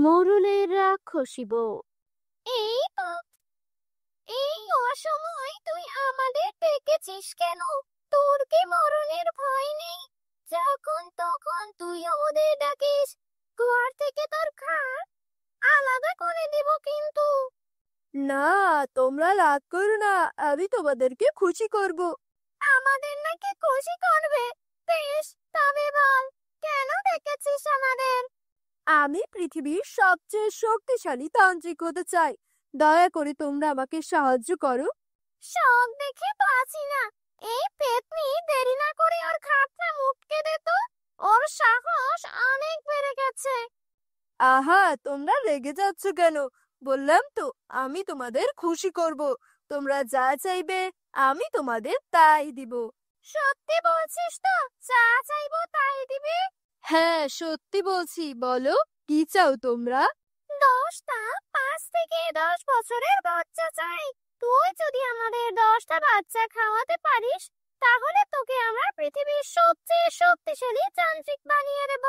মোরলের রাক্ষসী বউ। এই তো, এই অসময় তুই আমাদের ডেকেছিস কেন? তোর কি মরণের ভয় নেই? যখন তখন তুই ওদের ডাকিস, ঘর থেকে তোর ঘাড় আলাদা করে দিব কিন্তু। না, তোমরা রাগ করো না, আমি তোমাদেরকে খুশি করব। আমাদের নাকি খুশি করবে? বেশ, তবে বল, কেন ডেকেছিস আমাদের? আমি পৃথিবীর সবচেয়ে শক্তিশালী তান্ত্রিক হতে চাই। দয়া করে তোমরা আমাকে সাহায্য করো। শখ দেখে বাঁচি না। এই পেতনি দেরি না করে ওর ঘাড়টা মুটকে দে তো। ওর সাহস অনেক বেড়ে গেছে। আহা, তোমরা রেগে যাচ্ছ কেন? বললাম তো, আমি তোমাদের খুশি করব। তোমরা যা চাইবে আমি তোমাদের তাই দিব। সত্যি বলছিস তো? যা চাইবো তাই দিবি? হ্যাঁ, সত্যি বলছি। বলো, কি চাও তোমরা? 10টা 5 থেকে 10 বছরের বাচ্চা চাই। তুই যদি আমাদের 10টা বাচ্চা খাওয়াতে পারিস, তাহলে তোকে আমরা পৃথিবীর সবচেয়ে শক্তিশালী যান্ত্রিক বানিয়ে দেব।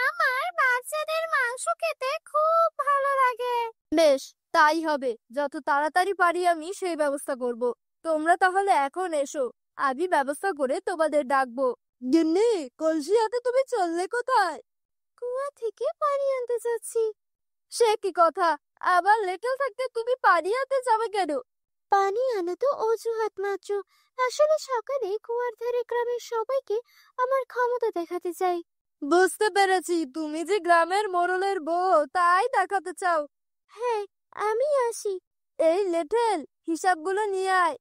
আমার বাচ্চাদের মাংস খেতে খুব ভালো লাগে। বেশ, তাই হবে। যত তাড়াতাড়ি পারি আমি সেই ব্যবস্থা করব। তোমরা তাহলে এখন এসো, আমি ব্যবস্থা করে তোমাদের ডাকবো। গিন্নি, কলসি হাতে তুমি চললে কোথায়? কুয়া থেকে পানি আনতে যাচ্ছি। সে কি কথা? আবার লেটেল থাকতে তুমি পানি আনতে যাবে কেন? পানি আনা তো অজুহাত মাত্র। আসলে সকালে কুয়ার ধারে গ্রামের সবাইকে আমার ক্ষমতা দেখাতে চাই। বুঝতে পেরেছি, তুমি যে গ্রামের মোড়লের বউ তাই দেখাতে চাও। হ্যাঁ, আমি আসি। এই লেটেল, হিসাবগুলো নিয়ে আয়।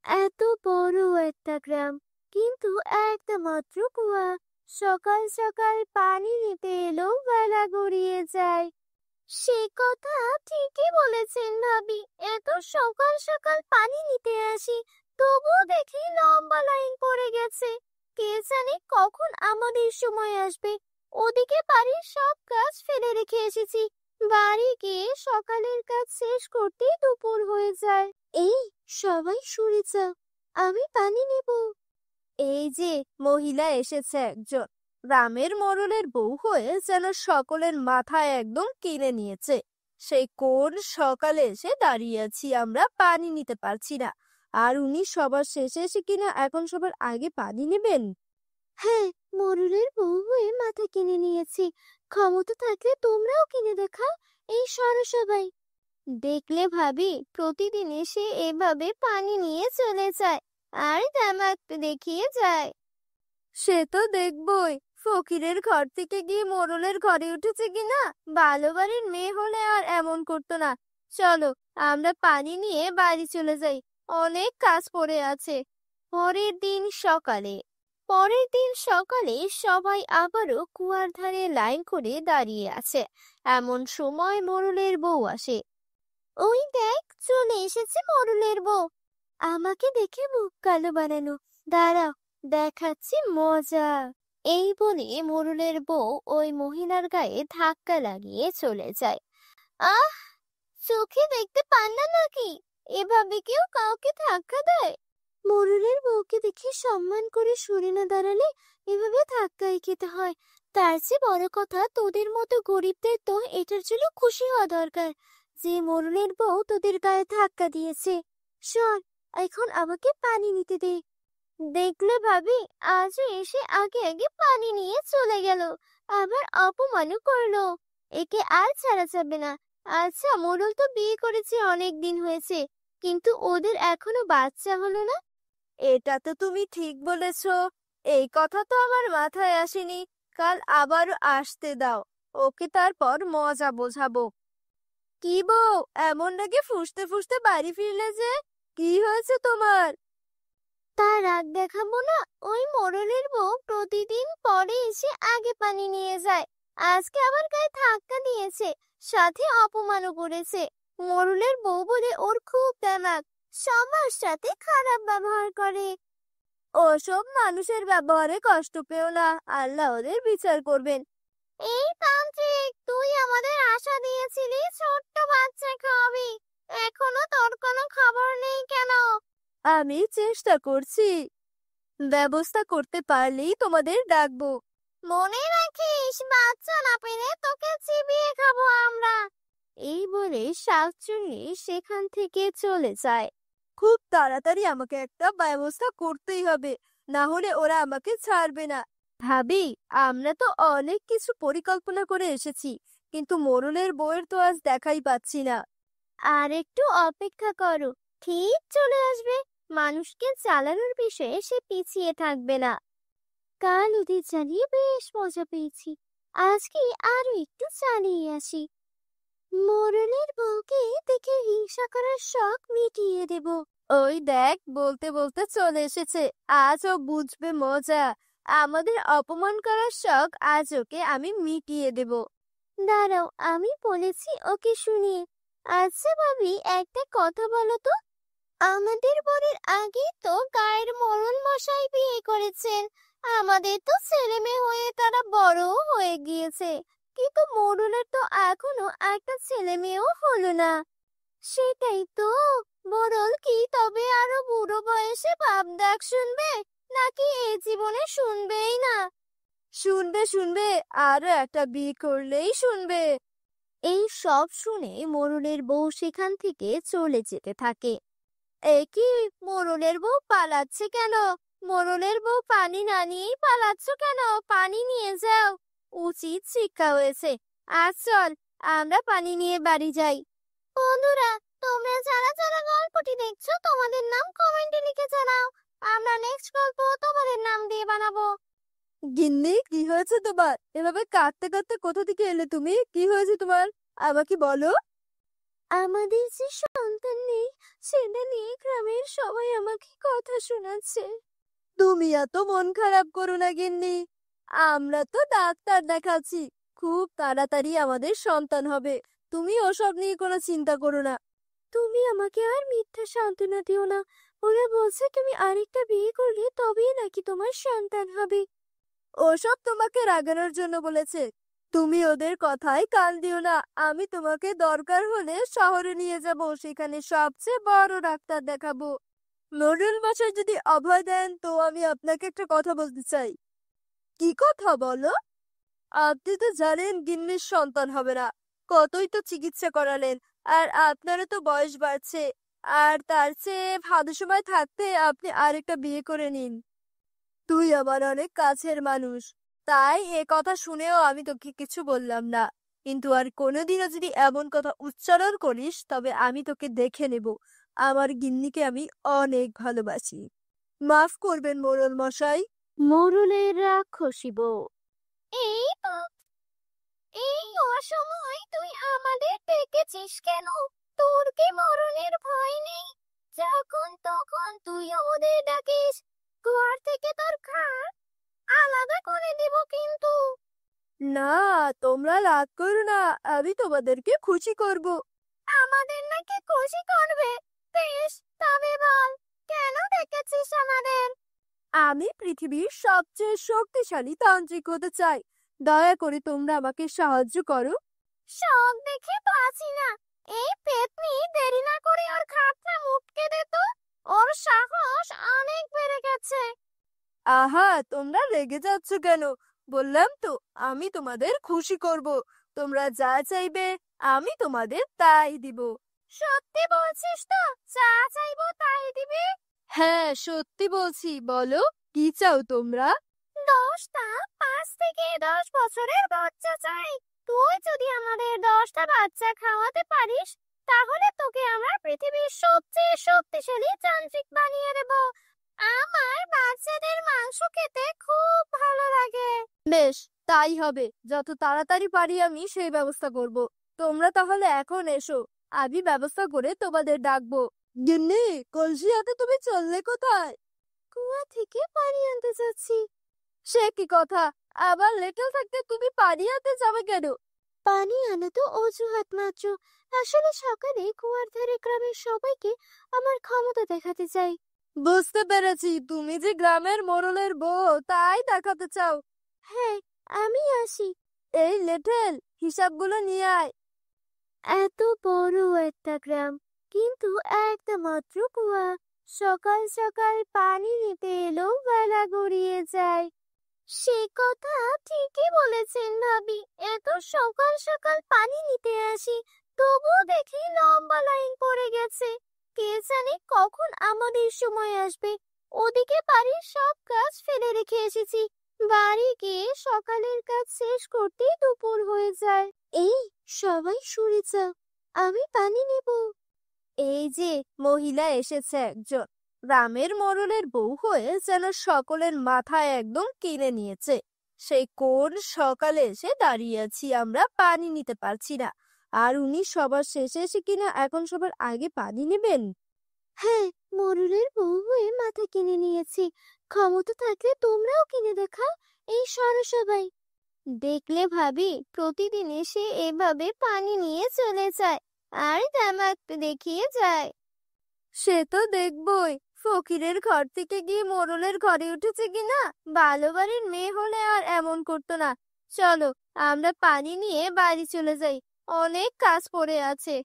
এত বড় একটা গ্রাম, কিন্তু একটা মাত্র কুয়া। সকাল সকাল পানি নিতে এলেও বেলা গড়িয়ে যায়। সে কথা ঠিকই বলেছেন ভাবি। এত সকাল সকাল পানি নিতে আসি, তবুও দেখি লম্বা লাইন পড়ে গেছে। কে জানে কখন আমাদের সময় আসবে। ওদিকে বাড়ির সব কাজ ফেলে রেখে এসেছি। বাড়ি গিয়ে সকালের কাজ শেষ করতে দুপুর হয়ে যায়। এই, সবাই সরে যাও, আমি পানি নেব। এই যে মহিলা এসেছে একজন, গ্রামের মোড়লের বউ হয়ে যেন সকলের মাথায় একদম কিনে নিয়েছে। সেই কোন সকালে এসে দাঁড়িয়ে আছি, আমরা পানি নিতে পারছি না, আর উনি সবার শেষে এসে কিনা এখন সবার আগে পানি নেবেন। হ্যাঁ, মোরলের বউ হয়ে মাথা কিনে নিয়েছি। ক্ষমতা থাকলে তোমরাও কিনে দেখাও। এই সরো সবাই। দেখলে ভাবি, প্রতিদিন এসে এভাবে পানি নিয়ে চলে যায় আর তামাক দেখিয়ে যায়। সে তো দেখবই, ফকিরের ঘর থেকে গিয়ে মোড়লের ঘরে উঠেছে কিনা। ভালো বাড়ির মেয়ে হলে আর এমন করতো না। চলো, আমরা পানি নিয়ে বাড়ি চলে যাই, অনেক কাজ পড়ে আছে। পরের দিন সকালে সবাই আবারও কুয়ার ধারে লাইন করে দাঁড়িয়ে আছে। এমন সময় মোরলের বউ আসে। ওই দেখ, চলে এসেছে মোরলের বউ। আমাকে দেখে মুখ কালো বানানো। দাঁড়াও, দেখাচ্ছি মজা। এই বলে মোরলের বউ ওই মহিলার গায়ে ধাক্কা লাগিয়ে চলে যায়। আহ, চোখে দেখতে পান না নাকি? এভাবে কেউ কাউকে ধাক্কা দেয়? মোরলের বউকে দেখে সম্মান করে সরে না দাঁড়ালে এভাবে ধাক্কাই খেতে হয়। তার চেয়ে বড় কথা, তোদের মতো গরিবদের তো এটার জন্য খুশি হওয়া দরকার যে মোরলের বউ তোদের গায়ে ধাক্কা দিয়েছে। শোন, এখন আমাকে পানি নিতে দে। দেখলে ভাবি, আজও এসে আগে আগে পানি নিয়ে চলে গেল, আবার অপমানও করলো। একে আর ছাড়া যাবে না। আচ্ছা, মোড়ল তো বিয়ে করেছে, অনেক দিন হয়েছে, কিন্তু ওদের এখনো বাচ্চা হলো না। এটা তো তুমি ঠিক বলেছো, এই কথা তো আমার মাথায় আসেনি। কাল আবারও আসতে দাও, ওকে তারপর মজা বোঝাবো। কি বউ, এমন নাকি ফুঁসতে ফুঁসতে বাড়ি ফিরলে যে? কি হয়েছে তোমার? তার রাগ দেখাবো না? ওই মোড়লের বউ প্রতিদিন পরে এসে আগে পানি নিয়ে যায়। আজকে আবার গায়ে ধাক্কা দিয়েছে, সাথে অপমানও করেছে। মোড়লের বউ বলে ওর খুব দেমাক, সবার সাথে খারাপ ব্যবহার করে। ওসব মানুষের ব্যবহারে কষ্ট পেও না, আল্লাহ ওদের বিচার করবেন। এই তান্ত্রিক, তুই আমাদের আশা দিয়েছিলি ছোট্ট বাচ্চা খাওয়াবি, এখনো তোর কোনো খবর নেই কেন? আমি চেষ্টা করছি, ব্যবস্থা করতে পারলেই তোমাদের ডাকবো। মনে রাখিস, বাচ্চা না পেলে তোকে চিবিয়ে করে শাকচুন্নি সেখান থেকে চলে যায়। খুব তাড়াতাড়ি আমাকে একটা ব্যবস্থা করতেই হবে, না হলে ওরা আমাকে ছাড়বে না। ভাবি, আমরা তো অনেক কিছু পরিকল্পনা করে এসেছি, কিন্তু মোড়লের বউয়ের তো আজ দেখাই পাচ্ছি না। আর একটু অপেক্ষা করো, ঠিক চলে আসবে। মানুষকে চালানোর বিষয়ে সে পিছিয়ে থাকবে না। কাল ওদের চালিয়ে বেশ মজা পেয়েছি, আজকে আরো একটু চালিয়ে আসি। মোরলের বউকে দেখে হিংসা করার শখ মিটিয়ে দেব। ওই দেখ, বলতে বলতে চলে এসেছে। আজ ও বুঝবে মজা। আমাদের অপমান করার শখ আজ ওকে আমি মিটিয়ে দেব। দাঁড়াও, আমি বলেছি ওকে শুনিয়ে। আচ্ছা ভাবি, একটা কথা বলো তো, আমাদের বরের আগে তো গায়ের মরণ মশাই বিয়ে করেছেন। আমাদের তো ছেলে মেয়ে হয়ে তারা বড়ও হয়ে গিয়েছে, কিন্তু মোড়লের তো এখনো একটা ছেলে মেয়েও হলো না। সেটাই তো। মোড়ল কি তবে আরো বুড়ো বয়সে বাপ ডাক শুনবে, নাকি এ জীবনে শুনবেই না? শুনবে শুনবে, আরো একটা বিয়ে করলেই শুনবে। এই সব শুনে মোড়লের বউ সেখান থেকে চলে যেতে থাকে। এ কি, মোড়লের বউ পালাচ্ছে কেন? মোড়লের বউ পানি না নিয়েই পালাচ্ছ কেন? পানি নিয়ে যাও, উচিত শিক্ষা হয়েছে। আজ চল, আমরা পানি নিয়ে বাড়ি যাই। বন্ধুরা, তোমরা যারা যারা গল্পটি দেখছো তোমাদের নাম কমেন্টে লিখে জানাও। আমরা নেক্সট গল্প তোমাদের নাম দিয়ে বানাবো। গিন্নি, কি হয়েছে তোমার? এভাবে কাঁদতে কাঁদতে কোথা থেকে এলে তুমি? কি হয়েছে তোমার, আমাকে বলো। আমাদের যে সন্তান নেই, সেটা নিয়ে গ্রামের সবাই আমাকে কথা শোনাচ্ছে। তুমি এত মন খারাপ করো না গিন্নি, আমরা তো ডাক্তার দেখাচ্ছি, খুব তাড়াতাড়ি আমাদের সন্তান হবে। তুমি ওসব নিয়ে কোনো চিন্তা করো না। তুমি আমাকে আর মিথ্যা সান্ত্বনা দিও না। ওরা বলছে তুমি আরেকটা বিয়ে করলে তবেই নাকি তোমার সন্তান হবে। ওসব তোমাকে রাগানোর জন্য বলেছে। তুমি ওদের কথায় কান দিও না। আমি তোমাকে দরকার হলে শহরে নিয়ে যাব, সেখানে সবচেয়ে বড় ডাক্তার দেখাবো। মোড়ল মশাই যদি অভয় দেন, তো আমি আপনাকে একটা কথা বলতে চাই। কি কথা বলো? আপনি তো জানেন গিন্নির সন্তান হবে না, কতই তো চিকিৎসা করালেন, আর আপনারও তো বয়স বাড়ছে। আর তার চেয়ে ভালো সময় থাকতে আপনি আরেকটা বিয়ে করে নিন। তুই আমার অনেক কাছের মানুষ, তাই এ কথা শুনেও আমি তোকে কিছু বললাম না। কিন্তু আর কোনোদিনও যদি এমন কথা উচ্চারণ করিস, তবে আমি তোকে দেখে নেব। আমার গিন্নিকে আমি অনেক ভালোবাসি। মাফ করবেন মোড়ল মশাই। মোড়লের রাক্ষসী বউ। এই তো, এই অসময় তুই আমাদের ডেকেছিস কেন? তোর কি মরণের ভয় নেই? যখন তখন তুই ওদের ডাকিস, ঘর থেকে তোর খাট আলাদা করে দিব কিন্তু। না, তোমরা রাগ করো না, আমি তোমাদেরকে খুশি করব। আমাদের নাকি খুশি করবে? বেশ, তবে বল, কেন ডেকেছিস আমাদের? আমি পৃথিবীর সবচেয়ে শক্তিশালী তান্ত্রিক হতে চাই। দয়া করে তোমরা আমাকে সাহায্য করো। শখ দেখে বাঁচি না। এই পেতনি দেরি না করে ওর খাটটা মুটকে দে তো। ওর সাহস অনেক বেড়ে গেছে। আহা, তোমরা রেগে যাচ্ছ কেন? বললাম তো, আমি তোমাদের খুশি করব। তোমরা যা চাইবে আমি তোমাদের তাই দিব। সত্যি বলছিস তো? যা চাইবো তাই দিবি? হ্যাঁ, সত্যি বলছি। বলো, কি চাও তোমরা? 10টা 5 থেকে 10 বছরের বাচ্চা চাই। তুই যদি আমাদের 10টা বাচ্চা খাওয়াতে পারিস, তাহলে তোকে আমরা পৃথিবীর সবচেয়ে শক্তিশালী যান্ত্রিক বানিয়ে দেব। আমার বাচ্চাদের মাংস খেতে খুব ভালো লাগে। বেশ, তাই হবে। যত তাড়াতাড়ি পারি আমি সেই ব্যবস্থা করব। তোমরা তাহলে এখন এসো, আমি ব্যবস্থা করে তোমাদের ডাকবো। গিন্নি, কলসি হাতে তুমি চললে কোথায়? কুয়া থেকে পানি আনতে যাচ্ছি। সে কি কথা, আবার লেটেল থাকতে তুমি পানি আনতে যাবে কেন? পানি আনা তো অজুহাত মাত্র। আসলে সকালে কুয়ার ধারে গ্রামের সবাইকে আমার ক্ষমতা দেখাতে চাই। বুঝতে পেরেছি, তুমি যে গ্রামের মোড়লের বউ, তাই দেখাতে চাও। হ্যাঁ, আমি আসি। এই লেটেল, হিসাবগুলো নিয়ে আয়। এত বড় একটা গ্রাম, কিন্তু একটা মাত্র কুয়া। সকাল সকাল পানি নিতে এলেও বেলা গড়িয়ে যায়। সে কথা ঠিকই বলেছেন ভাবি। এত সকাল সকাল পানি নিতে আসি, তবুও দেখি লম্বা লাইন পড়ে গেছে। কে জানে কখন আমাদের সময় আসবে। ওদিকে বাড়ির সব কাজ ফেলে রেখে এসেছি। বাড়ি গিয়ে সকালের কাজ শেষ করতে দুপুর হয়ে যায়। এই, সবাই সরে যাও, আমি পানি নেব। এই যে মহিলা এসেছে একজন, গ্রামের মোড়লের বউ হয়ে যেন সকলের মাথায় একদম কিনে নিয়েছে। সেই কোন সকালে এসে দাঁড়িয়ে আছি, আমরা পানি নিতে পারছি না, আর উনি সবার শেষে এসে কিনা এখন সবার আগে পানি নেবেন। হ্যাঁ, মোড়লের বউ হয়ে মাথা কিনে নিয়েছি। ক্ষমতা থাকলে তোমরাও কিনে দেখাও। এই সরো সবাই। দেখলে ভাবি, প্রতিদিন এসে এভাবে পানি নিয়ে চলে যায় আর তামাক দেখিয়ে যায়। সে তো দেখবই, ফকিরের ঘর থেকে গিয়ে মোড়লের ঘরে উঠেছে কিনা। ভালো বাড়ির মেয়ে হলে আর এমন করতো না। চলো আমরা পানি নিয়ে বাড়ি চলে যাই, অনেক কাজ পড়ে আছে।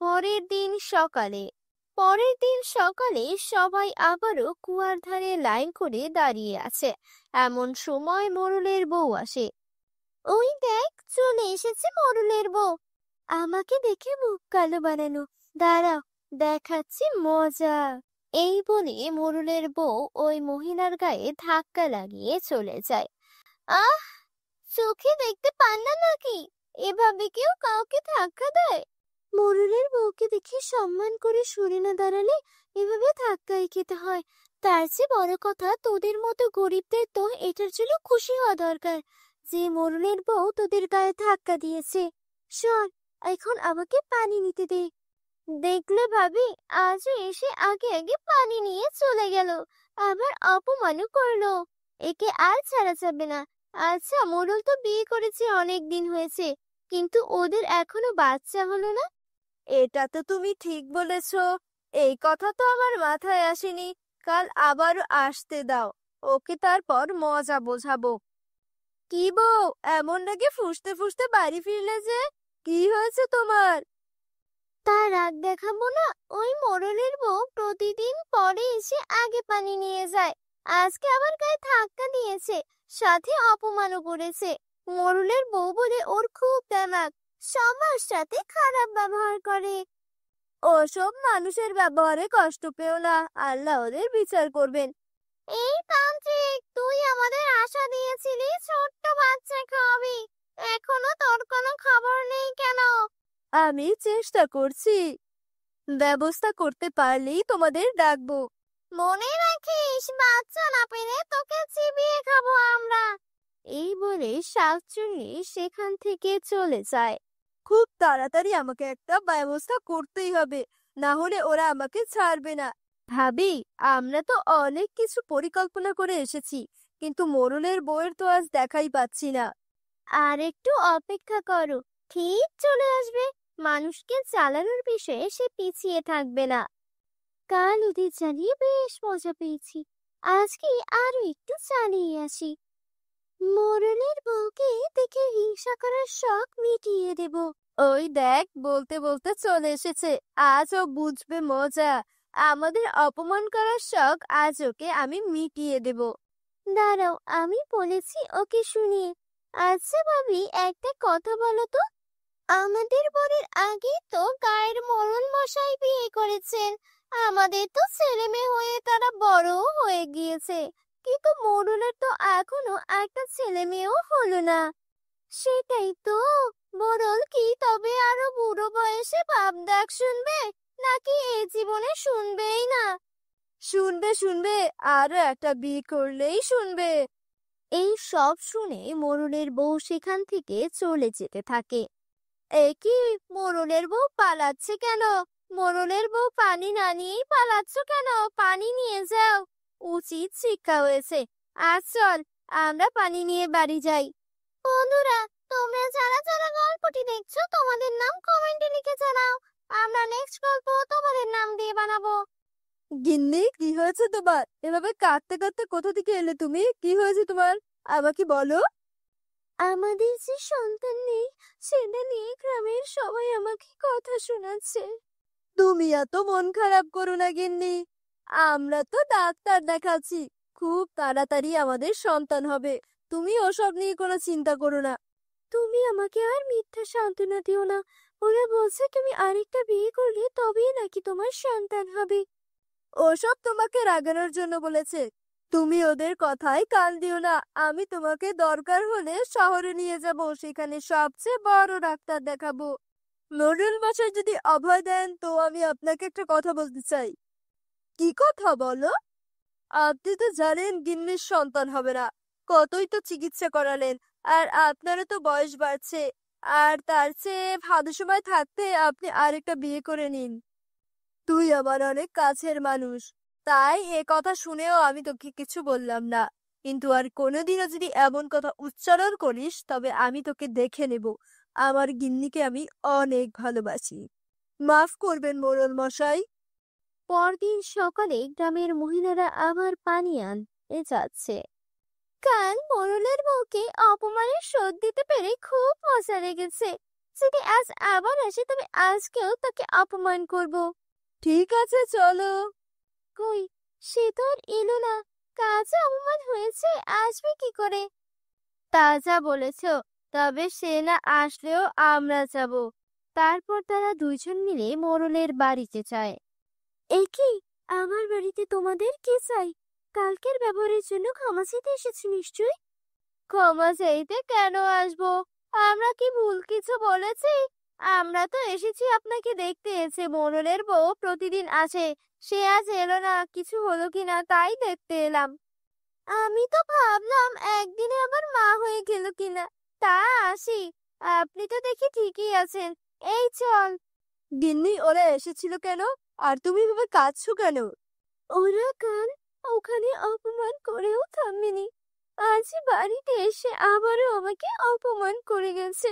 পরের দিন সকালে সবাই আবারও কুয়ার ধারে লাইন করে দাঁড়িয়ে আছে। এমন সময় মোড়লের বউ আসে। ওই দেখ, চলে এসেছে মোড়লের বউ। আমাকে দেখে মুখ কালো বানানো। দাঁড়াও, দেখাচ্ছি মজা। এই বলে মোড়লের বউ ওই মহিলার গায়ে ধাক্কা লাগিয়ে চলে যায়। আহ, চোখে দেখতে পান না নাকি? এভাবে কেউ কাউকে ধাক্কা দেয়? মোড়লের বউকে দেখে সম্মান করে সরে না দাঁড়ালে এভাবে ধাক্কাই খেতে হয়। তার চেয়ে বড় কথা, তোদের মতো গরিবদের তো এটার জন্য খুশি হওয়া দরকার যে মোড়লের বউ তোদের গায়ে ধাক্কা দিয়েছে। শোন, এখন আমাকে পানি নিতে দে। দেখলে ভাবি, আজও এসে আগে আগে পানি নিয়ে চলে গেল, আবার অপমানও করলো। একে আর ছাড়া যাবে না। আচ্ছা, মোড়ল তো বিয়ে করেছে, অনেক দিন হয়েছে, কিন্তু ওদের এখনো বাচ্চা হলো না। এটা তো তুমি ঠিক বলেছো, এই কথা তো আমার মাথায় আসেনি। কাল আবার আসতে দাও, ওকে তারপর মজা বোঝাবো। কি বউ, এমন নাকি ফুঁসতে ফুঁসতে বাড়ি ফিরলে যে? কি হয়েছে তোমার? তার রাগ দেখাবো না? ওই মোড়লের বউ প্রতিদিন পরে এসে আগে পানি নিয়ে যায়। আজকে আবার গায়ে ধাক্কা দিয়েছে, সাথে অপমানও করেছে। মোড়লের বউ বলে ওর খুব দেমাক, সবার সাথে খারাপ ব্যবহার করে। ওসব মানুষের ব্যবহারে কষ্ট পেও না, আল্লাহ ওদের বিচার করবেন। এই তান্ত্রিক, তুই আমাদের আশা দিয়েছিলি ছোট্ট বাচ্চা খাওয়াবি, এখনো তোর কোনো খবর নেই কেন? আমি চেষ্টা করছি, ব্যবস্থা করতে পারলেই তোমাদের ডাকবো। মনে রাখিস, বাচ্চা না পেলে তোকে চিবিয়ে খাবো আমরা। এই বলে শাকচুন্নি সেখান থেকে চলে যায়। খুব তাড়াতাড়ি আমাকে একটা ব্যবস্থা করতেই হবে, না হলে ওরা আমাকে ছাড়বে না। ভাবি, আমরা তো অনেক কিছু পরিকল্পনা করে এসেছি, কিন্তু মোড়লের বউয়ের তো আজ দেখাই পাচ্ছি না। আর একটু অপেক্ষা করো, ঠিক চলে আসবে। মানুষকে চালানোর বিষয়ে সে পিছিয়ে থাকবে না। কাল ওদের চালিয়ে বেশ মজা পেয়েছি, আজকে আরো একটু চালিয়ে আসি। মোড়লের বউকে দেখে হিংসা করার শখ মিটিয়ে দেব। ওই দেখ, বলতে বলতে চলে এসেছে, আজ ও বুঝবে মজা। আমাদের অপমান করার শখ আজ ওকে আমি মিটিয়ে দেব। দাঁড়াও, আমি বলেছি ওকে শুনিয়ে। আচ্ছা ভাবি, একটা কথা বলো তো, আমাদের বরের আগে তো গায়ের মোড়ল মশাই বিয়ে করেছেন। আমাদের তো ছেলে মেয়ে হয়ে তারা বড়ও হয়ে গিয়েছে, কিন্তু মোড়লের তো এখনো একটা ছেলে মেয়েও হলো না। সেটাই তো, মোড়ল কি তবে আরো বুড়ো বয়সে বাপ ডাক শুনবে, নাকি এই জীবনে শুনবেই না? শুনবে শুনবে, আরো একটা বিয়ে করলেই শুনবে। এই সব শুনে মোড়লের বউ সেখান থেকে চলে যেতে থাকে। এ কি, মোড়লের বউ পালাচ্ছে কেন? মোড়লের বউ পানি না নিয়েই পালাচ্ছ কেন? পানি নিয়ে যাও, উচিত শিক্ষা হয়েছে। আজ চল, আমরা পানি নিয়ে বাড়ি যাই। বন্ধুরা, তোমরা যারা যারা গল্পটি দেখছো, তোমাদের নাম কমেন্টে লিখে জানাও। আমরা নেক্সট গল্প তোমাদের নাম দিয়ে বানাবো। গিন্নি, কি হয়েছে তোমার? এভাবে কাঁদতে কাঁদতে কোথা থেকে এলে তুমি? কি হয়েছে তোমার, আমাকে বলো। আমাদের যে সন্তান নেই, সেটা নিয়ে গ্রামের সবাই আমাকে কথা শোনাচ্ছে। তুমি এত মন খারাপ করো না গিন্নি, আমরা তো ডাক্তার দেখাচ্ছি, খুব তাড়াতাড়ি আমাদের সন্তান হবে। তুমি ওসব নিয়ে কোনো চিন্তা করো না। তুমি আমাকে আর মিথ্যা সান্ত্বনা দিও না। ওরা বলছে তুমি আরেকটা বিয়ে করলে তবেই নাকি তোমার সন্তান হবে। ওসব তোমাকে রাগানোর জন্য বলেছে। তুমি ওদের কথায় কান দিও না। আমি তোমাকে দরকার হলে শহরে নিয়ে যাব, সেখানে সবচেয়ে বড় ডাক্তার দেখাবো। মোড়ল মশাই যদি অভয় দেন তো আমি আপনাকে একটা কথা বলতে চাই। কি কথা বলো? আপনি তো জানেন গিন্নির সন্তান হবে না। কতই তো চিকিৎসা করালেন, আর আপনারও তো বয়স বাড়ছে। আর তার চেয়ে ভালো সময় থাকতে আপনি আরেকটা বিয়ে করে নিন। তুই আমার অনেক কাছের মানুষ, তাই এ কথা শুনেও আমি তোকে কিছু বললাম না। কিন্তু আর কোনোদিনও যদি এমন কথা উচ্চারণ করিস তবে আমি তোকে দেখে নেব। আমার গিন্নিকে আমি অনেক ভালোবাসি। মাফ করবেন মোড়ল মশাই। পরদিন সকালে গ্রামের মহিলারা আবার পানি আনতে যাচ্ছে। কাল মোড়লের বউকে অপমানের শোধ দিতে পেরে খুব মজা লেগেছে। যদি আজ আবার আসে তবে আজকেও তাকে অপমান করব। ঠিক আছে, চলো। কই, সে তো আর এলো না। কাজে অপমান হয়েছে, আসবে কি করে? তা যা বলেছ, তবে সে না আসলেও আমরা যাব। তারপর তারা দুইজন মিলে মোড়লের বাড়িতে যায়। এ কি, আমার বাড়িতে তোমাদের কে চাই? কালকের ব্যবহারের জন্য ক্ষমা চাইতে এসেছি নিশ্চয়ই। ক্ষমা চাইতে কেন আসবো? আমরা কি ভুল কিছু বলেছি? আমরা তো এসেছি আপনাকে দেখতে। এসে মোড়লের বউ প্রতিদিন আসে, সে আজ এলো না, কিছু হলো কিনা তাই দেখতে এলাম। আমি তো ভাবলাম একদিনে আবার মা হয়ে গেল কিনা, তা আসি। আপনি তো দেখি ঠিকই আছেন। এই চল। গিন্নি, ওরা এসেছিল কেন? আর তুমি এভাবে কাঁদছো কেন? ওরা কাল ওখানে অপমান করেও থামেনি, আজ বাড়িতে এসে আবারও আমাকে অপমান করে গেছে।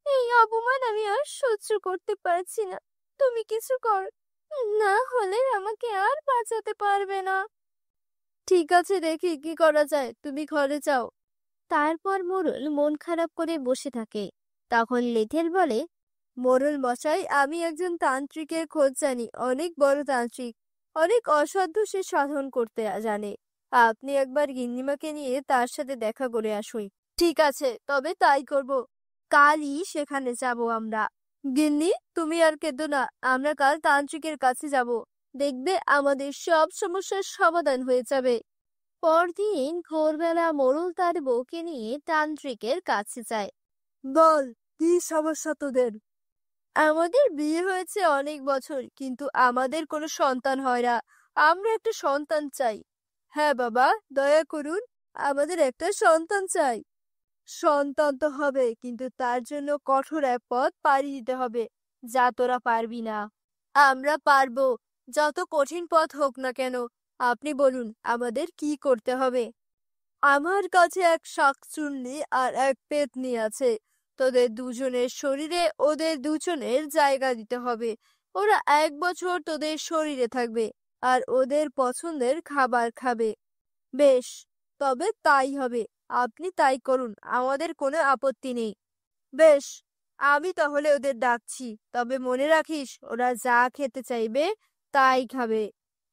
এই অপমান আমি আর সহ্য করতে পারছি না। তুমি কিছু কর, না হলে আমাকে আর বাঁচাতে পারবে না। ঠিক আছে, দেখি কি করা যায়, তুমি ঘরে যাও। তারপর মোড়ল মন খারাপ করে বসে থাকে। তখন লেঠেল বলে, মোড়ল মশাই, আমি একজন তান্ত্রিকের খোঁজ জানি, অনেক বড় তান্ত্রিক। অনেক অসাধ্য সে সাধন করতে জানে। আপনি একবার গিন্নিমাকে নিয়ে তার সাথে দেখা করে আসুন। ঠিক আছে, তবে তাই করব। কালই সেখানে যাব আমরা। গিন্নি, তুমি আর কেঁদো না, আমরা কাল তান্ত্রিকের কাছে যাব। দেখবে আমাদের সব সমস্যার সমাধান হয়ে যাবে। পরদিন ভোরবেলা মোড়ল তার বউকে নিয়ে তান্ত্রিকের কাছে যায়। বল, কি সমস্যা তোদের? আমাদের বিয়ে হয়েছে অনেক বছর, কিন্তু আমাদের কোনো সন্তান হয় না। আমরা একটা সন্তান চাই। হ্যাঁ বাবা, দয়া করুন, আমাদের একটা সন্তান চাই। সন্তান তো হবে, কিন্তু তার জন্য কঠোর এক পথ পাড়ি দিতে হবে, যা তোরা পারবি না। আমরা পারবো, যত কঠিন পথ হোক না কেন। আপনি বলুন আমাদের কি করতে হবে। আমার কাছে এক শাকচুন্নি আর এক পেতনি আছে। তোদের দুজনের শরীরে ওদের দুজনের জায়গা দিতে হবে। ওরা 1 বছর তোদের শরীরে থাকবে আর ওদের পছন্দের খাবার খাবে। বেশ, তবে তাই হবে। আপনি তাই করুন, আমাদের কোনো আপত্তি নেই। বেশ, আমি তাহলে ওদের ডাকছি। তবে মনে রাখিস, ওরা যা খেতে চাইবে তাই খাবে।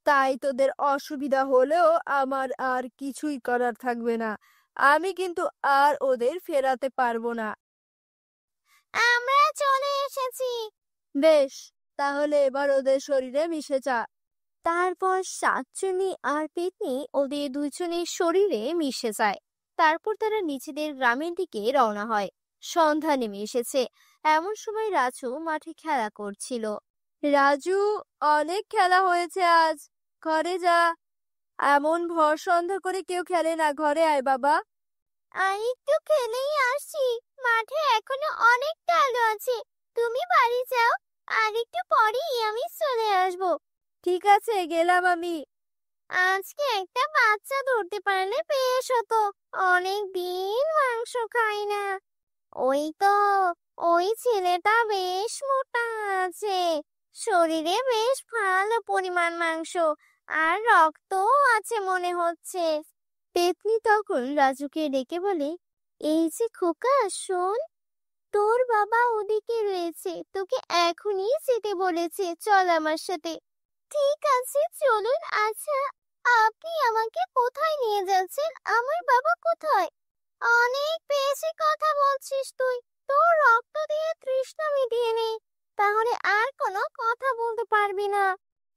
তাই তোদের অসুবিধা হলেও আমার আর কিছুই করার থাকবে না। আমি কিন্তু আর ওদের ফেরাতে পারবো না। আমরা চলে এসেছি। বেশ, তাহলে এবার ওদের শরীরে মিশে যা। তারপর শাকচুন্নি আর পেতনি ওদের দুজনের শরীরে মিশে যায়। তারপর তারা নিজেদের গ্রামের দিকে রওনা হয়। সন্ধ্যা নেমে এসেছে। এমন সময় রাজু মাঠে খেলা করছিল। রাজু, অনেক খেলা হয়েছে আজ, ঘরে যা। এমন ভর সন্ধ্যা করে কেউ খেলে না, ঘরে আয় বাবা। আর একটু খেলেই আসছি, মাঠে এখনো অনেকটা আলো আছে। তুমি বাড়ি যাও, আর একটু পরেই আমি চলে আসবো। ঠিক আছে, গেলাম আমি। আজকে একটা বাচ্চা ধরতে পারলে বেশ হতো, অনেক দিন মাংস খাই না। ওই তো, ওই ছেলেটা বেশ মোটা আছে, শরীরে বেশ ভালো পরিমাণ মাংস আর রক্তও আছে মনে হচ্ছে। পেতনি তখন রাজুকে ডেকে বলে, এই যে খোকা, শোন, তোর বাবা ওদিকে রয়েছে, তোকে এখনই যেতে বলেছে, চল আমার সাথে। ঠিক আছে, চলুন। আচ্ছা, আপনি আমাকে কোথায় নিয়ে যাচ্ছেন? আমার বাবা কোথায়? অনেক বেশি কথা বলছিস তুই, তো রক্ত দিয়ে তৃষ্ণা মিটিয়ে নে, তাহলে আর কোনো কথা বলতে পারবি না।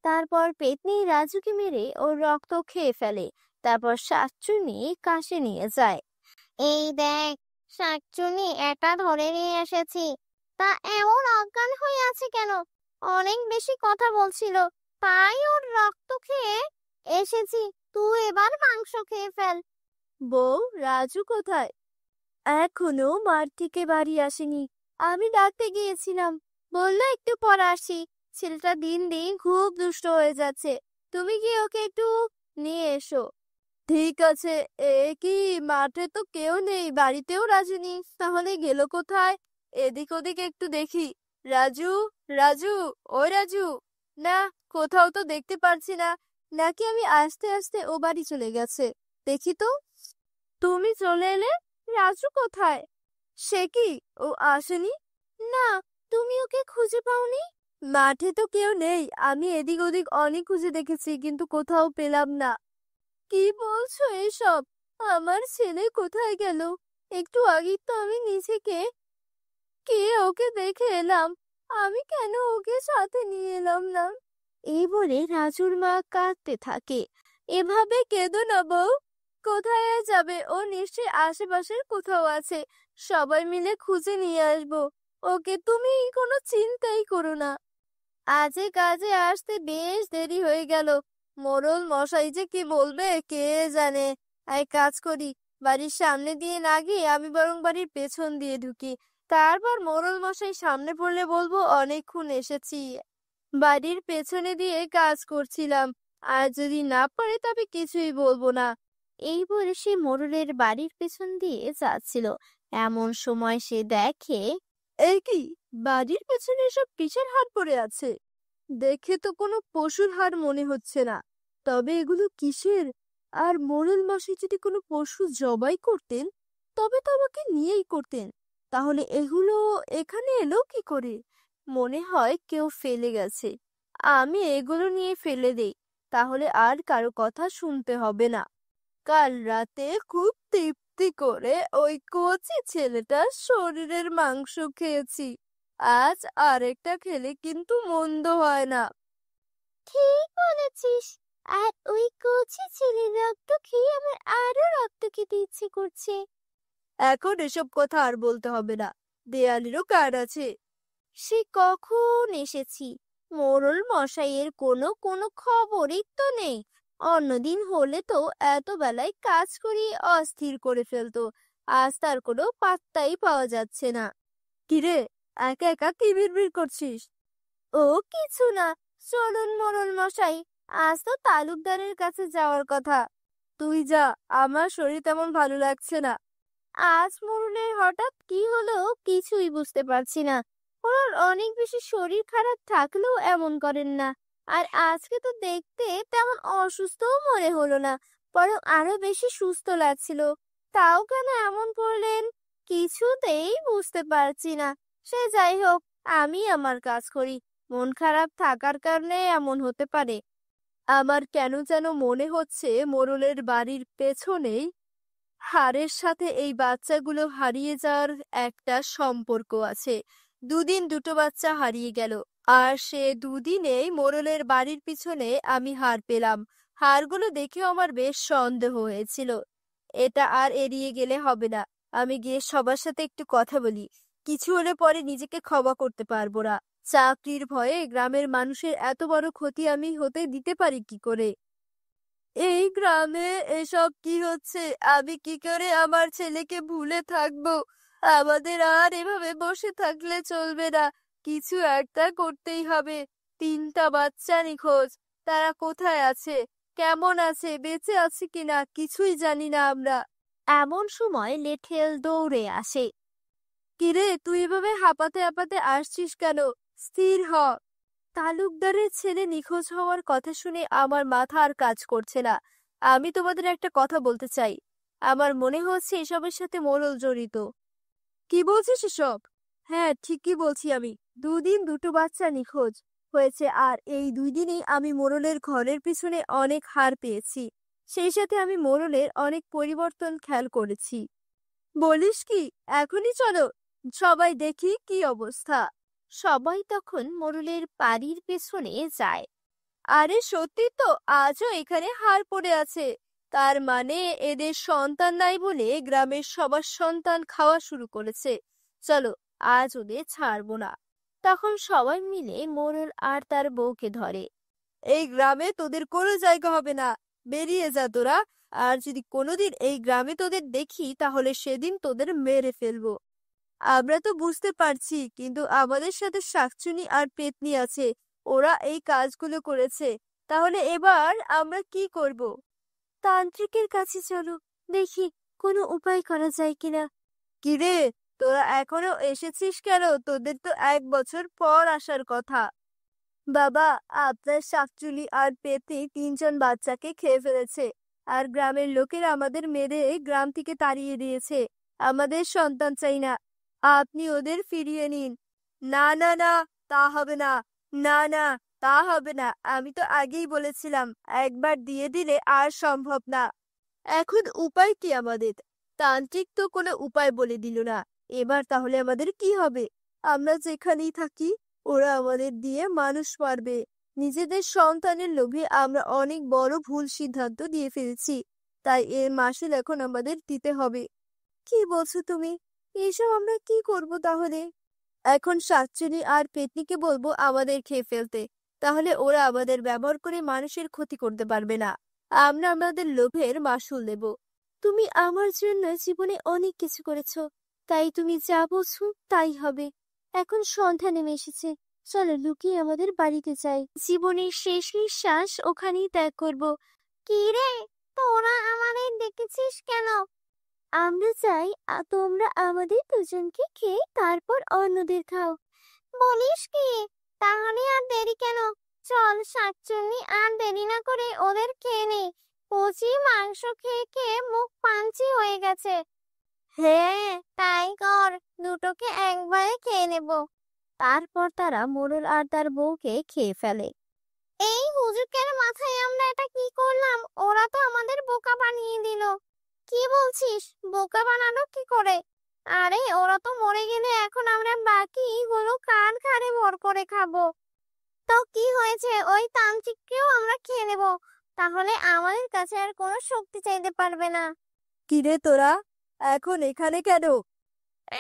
তারপর পেতনি রাজুকে মেরে ওর রক্ত খেয়ে ফেলে। তারপর শাকচুন্নি কাশে নিয়ে যায়। এই দেখ, শাকচুন্নি এটা ধরে নিয়ে এসেছি। তা এমন অজ্ঞান হয়ে আছে কেন? অনেক বেশি কথা বলছিল, তাই ওর রক্ত খেয়ে এসেছি। তুই এবার মাংস খেয়ে ফেল। বউ, রাজু কোথায়? এখনো মাঠ থেকে বাড়ি আসেনি। আমি ডাকতে গিয়েছিলাম, বললো একটু পর আসি। ছেলেটা দিন দিন খুব দুষ্ট হয়ে যাচ্ছে, তুমি কি ওকে একটু নিয়ে এসো। ঠিক আছে। কি, মাঠে তো কেউ নেই, বাড়িতেও রাজু নেই, তাহলে গেল কোথায়? এদিক ওদিক একটু দেখি। রাজু, রাজু, ওই রাজু। না, কোথাও তো দেখতে পারছি না। নাকি আমি আস্তে আস্তে ও বাড়ি চলে গেছে। দেখি তো। তুমি চলে এলে? রাজু কোথায়? সে কি, ও আসেনি? না, তুমি ওকে খুঁজে পাওনি? মাঠে তো কেউ নেই, আমি এদিক ওদিক অনেক খুঁজে দেখেছি, কিন্তু কোথাও পেলাম না। কি বলছো এসব? আমার ছেলে কোথায় গেল? একটু আগেই তো আমি নিজেকে কে ওকে দেখে এলাম। আমি কেন ওকে সাথে নিয়ে এলাম না? এই বলে রাজুর মা কাঁদতে থাকে। এভাবে কেঁদো না বউ। কোথায় আর যাবে? ও নিশ্চয়ই আশেপাশের কোথাও আছে। সবাই মিলে খুঁজে নিয়ে আসবো ওকে, তুমি কোনো চিন্তাই করো না। আজে কাজে আসতে বেশ দেরি হয়ে গেল। মোড়ল মশাই যে কি বলবে কে জানে। এক কাজ করি, বাড়ির সামনে দিয়ে না গিয়ে আমি বরং বাড়ির পেছন দিয়ে ঢুকি। তারপর মোড়ল মশাই সামনে পড়লে বলবো অনেকক্ষণ এসেছি, বাড়ির পেছনে দিয়ে কাজ করছিলাম। আর যদি না পারে তবে কিছুই বলবো না। এই বলে সে মোড়লের বাড়ির পেছন দিয়ে যাচ্ছিল। এমন সময় সে দেখে, এই কি, বাড়ির পেছনে এসব কিসের হাড় পড়ে আছে? দেখে তো কোনো পশুর হাড় মনে হচ্ছে না। তবে এগুলো কিসের? আর মোড়ল মশাই যদি কোনো পশু জবাই করতেন তবে তো আমাকে নিয়েই করতেন। তাহলে এগুলো এখানে এলো কি করে? মনে হয় কেউ ফেলে গেছে। আমি এগুলো নিয়ে ফেলে দেই, তাহলে আর কারো কথা শুনতে হবে না। কাল রাতে খুব তৃপ্তি করে ওই কচি ছেলেটার শরীরের মাংস খেয়েছি। আজ আরেকটা খেলে কিন্তু মন্দ হয় না। ঠিক বলেছিস। আর ওই কচি ছেলের রক্ত খেয়ে আমার আরো রক্ত খেতে ইচ্ছে করছে। এখন এসব কথা আর বলতে হবে না, দেয়ালেরও কার আছে। সে কখন এসেছি, মোড়ল মশাইয়ের কোনো কোনো খবরই তো নেই। অন্যদিন হলে তো এত বেলায় কাজ করিয়ে অস্থির করে ফেলতো। আজ তার কোনো পাত্তাই পাওয়া যাচ্ছে না। কিরে, একা একা কি বিড়বিড় করছিস? ও কিছু না। চলুন মোড়ল মশাই, আজ তো তালুকদারের কাছে যাওয়ার কথা। তুই যা, আমার শরীর তেমন ভালো লাগছে না। আজ মোড়লের হঠাৎ কি হলো কিছুই বুঝতে পারছি না। ওনার অনেক বেশি শরীর খারাপ থাকলেও এমন করেন না। আর আজকে তো দেখতে তেমন অসুস্থও মনে হলো না, বরং আরো বেশি সুস্থ লাগছিল। তাও কেন এমন করলেন কিছুতেই বুঝতে পারছি না। সে যাই হোক, আমি আমার কাজ করি। মন খারাপ থাকার কারণে এমন হতে পারে। আমার কেন যেন মনে হচ্ছে মোড়লের বাড়ির পেছনেই হাড়ের সাথে এই বাচ্চাগুলো হারিয়ে যাওয়ার একটা সম্পর্ক আছে। দুদিন দুটো বাচ্চা হারিয়ে গেল, আর সে দুদিনেই মোড়লের বাড়ির পিছনে আমি হাড় পেলাম। হাড়গুলো দেখেও আমার বেশ সন্দেহ হয়েছিল। এটা আর এড়িয়ে গেলে হবে না। আমি গিয়ে সবার সাথে একটু কথা বলি। কিছু হলে পরে নিজেকে ক্ষমা করতে পারবো না। চাকরির ভয়ে গ্রামের মানুষের এত বড় ক্ষতি আমি হতে দিতে পারি কি করে? এই গ্রামে এসব কি হচ্ছে? আমি কি করে আমার ছেলেকে ভুলে থাকবো? আমাদের আর এভাবে বসে থাকলে চলবে না। কিছু একটা করতেই হবে। তিনটা বাচ্চা নিখোঁজ। তারা কোথায় আছে, কেমন আছে, বেঁচে আছে কিনা কিছুই জানি না আমরা। এমন সময় লেঠেল দৌড়ে আসে। কিরে, তুই এভাবে হাঁপাতে হাঁপাতে আসছিস কেন? স্থির হ। তালুকদারের ছেলে নিখোঁজ হওয়ার কথা শুনে আমার মাথা আর কাজ করছে না। আমি তোমাদের একটা কথা বলতে চাই। আমার মনে হচ্ছে এসবের সাথে মোড়ল জড়িত। কি বলছিস এসব? হ্যাঁ, ঠিকই বলছি আমি। দুদিন দুটো বাচ্চা নিখোঁজ হয়েছে, আর এই 2 দিনেই আমি মোড়লের ঘরের পিছনে অনেক হাড় পেয়েছি। সেই সাথে আমি মোড়লের অনেক পরিবর্তন খেয়াল করেছি। বলিস কি? এখনই চলো। সবাই দেখি কি অবস্থা। সবাই তখন মোড়লের বাড়ির পেছনে যায়। আরে সত্যি তো, আজও এখানে হাড় পড়ে আছে। তার মানে এদের সন্তান নাই বলে গ্রামের সবার সন্তান খাওয়া শুরু করেছে। চলো, আজ ওদের ছাড়বো না। তখন সবাই মিলে মোড়ল আর তার বউকে ধরে। এই গ্রামে তোদের কোনো জায়গা হবে না, বেরিয়ে যা তোরা। আর যদি কোনোদিন এই গ্রামে তোদের দেখি তাহলে সেদিন তোদের মেরে ফেলবো। আমরা তো বুঝতে পারছি, কিন্তু আমাদের সাথে শাকচুনি আর পেতনি আছে, ওরা এই কাজগুলো করেছে। তাহলে এবার আমরা কি করব? তান্ত্রিকের কাছে চলো, দেখি কোনো উপায় করা যায় কিনা। কিরে, তোরা এখনো এসেছিস কেন? তোদের তো 1 বছর পর আসার কথা। বাবা, আপনার শাকচুনি আর পেতনি 3জন বাচ্চাকে খেয়ে ফেলেছে। আর গ্রামের লোকেরা আমাদের মেরে গ্রাম থেকে তাড়িয়ে দিয়েছে। আমাদের সন্তান চাই না, আপনি ওদের ফিরিয়ে নিন। না না না, তা হবে না। না না, তা হবে না। আমি তো আগেই বলেছিলাম, একবার দিয়ে দিলে আর সম্ভব না। এখন উপায় কি আমাদের? তান্ত্রিক তো কোনো উপায় বলে দিল না। এবার তাহলে আমাদের কি হবে? আমরা যেখানেই থাকি ওরা আমাদের দিয়ে মানুষ মারবে। নিজেদের সন্তানের লোভে আমরা অনেক বড় ভুল সিদ্ধান্ত দিয়ে ফেলেছি। তাই এর মাসুল এখন আমাদের দিতে হবে। কি বলছো তুমি? এসব আমরা কি করব তাহলে? এখন শাকচুনি আর পেতনিকে বলবো আমাদের খেয়ে ফেলতে। তাহলে ওরা আমাদের ব্যবহার করে মানুষের ক্ষতি করতে পারবে না। আমরা আমাদের লোভের মাসুল দেব। তুমি আমার জন্য জীবনে অনেক কিছু করেছো, তাই তুমি যা বলছো তাই হবে। এখন সন্ধ্যা নেমে এসেছে, চলো লুকিয়ে আমাদের বাড়িতে যাই। জীবনের শেষ নিঃশ্বাস ওখানেই ত্যাগ করব। কি রে, তোরা আমাদের ডেকেছিস কেন? আমরা চাই তোমরা আমাদের দুজনকে খেয়ে তারপর অন্যদের খাও। বলিস কি? তাহলে আর দেরি কেন? চল শাকচুন্নি, আর দেরি না করে ওদের খেয়ে নে। কচি মাংস খেয়ে খেয়ে মুখ পাঞ্চি হয়ে গেছে। হ্যাঁ, তাই কর, দুটোকে একবারে খেয়ে নেব। তারপর তারা মোড়ল আর তার বউকে খেয়ে ফেলে। এই হুজুকের মাথায় আমরা এটা কি করলাম? ওরা তো আমাদের বোকা বানিয়ে দিল। কি বলছিস? বোকা বানানো কি করে? আরে ওরা তো মরে গেলে এখন আমরা বাকিগুলো কান খাড়ে ভর করে খাবো। তো কি হয়েছে, ওই তান্ত্রিককেও আমরা খেয়ে নেব। তাহলে আমাদের কাছে আর কোনো শক্তি চাইতে পারবে না। কিরে তোরা, এখন এখানে কেন?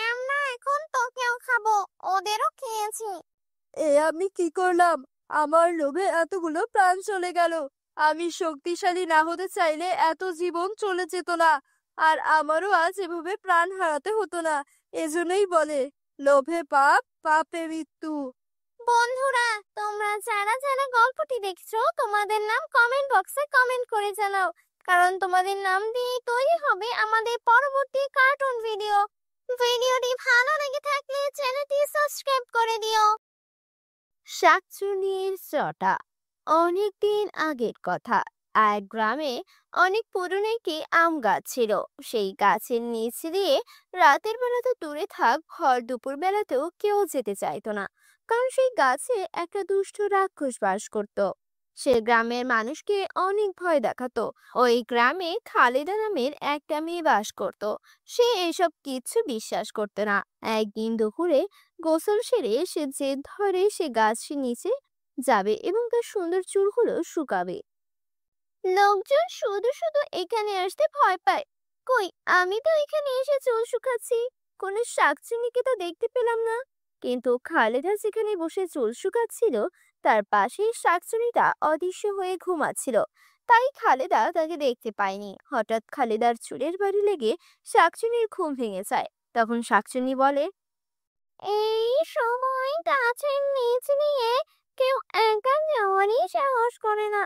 আমরা এখন তোকেও খাবো, ওদেরও খেয়েছি। আমি কি করলাম? আমার লোভে এতগুলো প্রাণ চলে গেল। আমি শক্তিশালী না হতে চাইলে এত জীবন চলে যেত না। আর আমারও আজ এভাবে প্রাণ হারাতে হতো না। এজন্যই বলে, লোভে পাপ, পাপে মৃত্যু। বন্ধুরা, তোমরা যারা যারা গল্পটি দেখছো তোমাদের নাম কমেন্ট বক্সে কমেন্ট করে জানাও, কারণ তোমাদের নাম দিয়ে তৈরি হবে আমাদের পরবর্তী কার্টুন ভিডিও। ভিডিওটি ভালো লেগে থাকলে চ্যানেলটি সাবস্ক্রাইব করে দিও। শাকচুন্নির চটা। অনেকদিন আগের কথা, এক গ্রামে অনেক পুরনো একটি আম গাছ ছিল। সেই গাছের নিচ দিয়ে রাতের বেলা তো দূরে থাক, ভর দুপুর বেলাতেও কেউ যেতে চাইতো না, কারণ সেই গাছে একটা দুষ্ট রাক্ষস বাস করত। সে গ্রামের মানুষকে অনেক ভয় দেখাতো। ওই গ্রামে খালেদা নামের একটা মেয়ে বাস করত। সে এসব কিচ্ছু বিশ্বাস করতো না। একদিন দুপুরে গোসল সেরে সে জেদ ধরে সে গাছের নিচে যাবে এবং তার সুন্দর চুলগুলো শুকাবে। লোকজন শুধু শুধু এখানে আসতে ভয় পায়। কই, আমি তো এখানে এসে চুল শুকাচ্ছি, কোনো শাকচুন্নিকে তো দেখতে পেলাম না। কিন্তু খালেদা যেখানে বসে চুল শুকাচ্ছিল তার পাশেই শাকচুন্নিটা অদৃশ্য হয়ে ঘুমাচ্ছিল। তাই খালেদা তাকে দেখতে পায়নি। হঠাৎ খালেদার চুলের বাড়ি লেগে শাকচুন্নির ঘুম ভেঙে যায়। তখন শাকচুন্নি বলে, এই সময় গাছের নিচ দিয়ে কেউ একা যাওয়ারই সাহস করে না,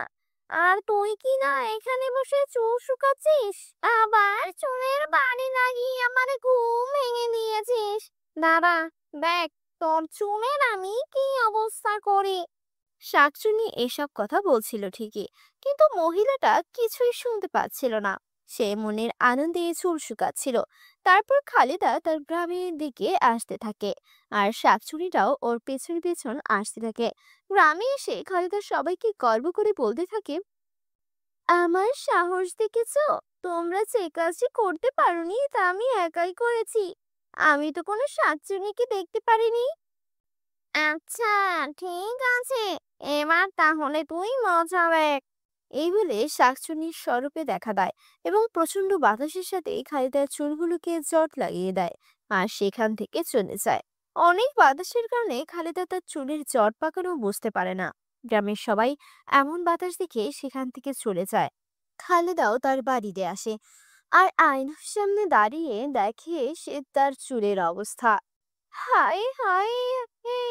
আর তুই কি না এখানে বসে চুল শুকাচ্ছিস, আবার চুলের বাড়ি লাগিয়ে আমার ঘুম ভেঙে দিয়েছিস। দাঁড়া, দেখ তোর চুলের আমি কি অবস্থা করি। শাকচুন্নি এসব কথা বলছিল ঠিকই, কিন্তু মহিলাটা কিছুই শুনতে পাচ্ছিল না। সে মনের আনন্দে চুল শুকাচ্ছিল। তারপর খালেদা তার গ্রামের দিকে আসতে থাকে, আর শাকচুন্নিটাও ওর পেছন পেছন আসতে থাকে। গ্রামে এসে খালেদা সবাইকে গর্ব করে বলতে থাকে, আমার সাহস দেখেছো? তোমরা যে কাজটি করতে পারোনি তা আমি একাই করেছি। আমি তো কোনো শাকচুন্নিকে দেখতে পারিনি। আচ্ছা, ঠিক আছে, এবার তাহলে তুই মজা দেখ। এই বলে শাকচুন্নির স্বরূপে দেখা দেয় এবং প্রচন্ড বাতাসের সাথে খালিদার চুলগুলোকে জট লাগিয়ে দেয় আর সেখান থেকে চলে যায়। অনেক বাতাসের কারণে খালিদা তার চুলের জট পাকানো বুঝতে পারে না। গ্রামের সবাই এমন বাতাস দেখে সেখান থেকে চলে যায়। খালেদাও তার বাড়িতে আসে আর আয়নার সামনে দাঁড়িয়ে দেখে সে তার চুলের অবস্থা। হায় হায়, হে,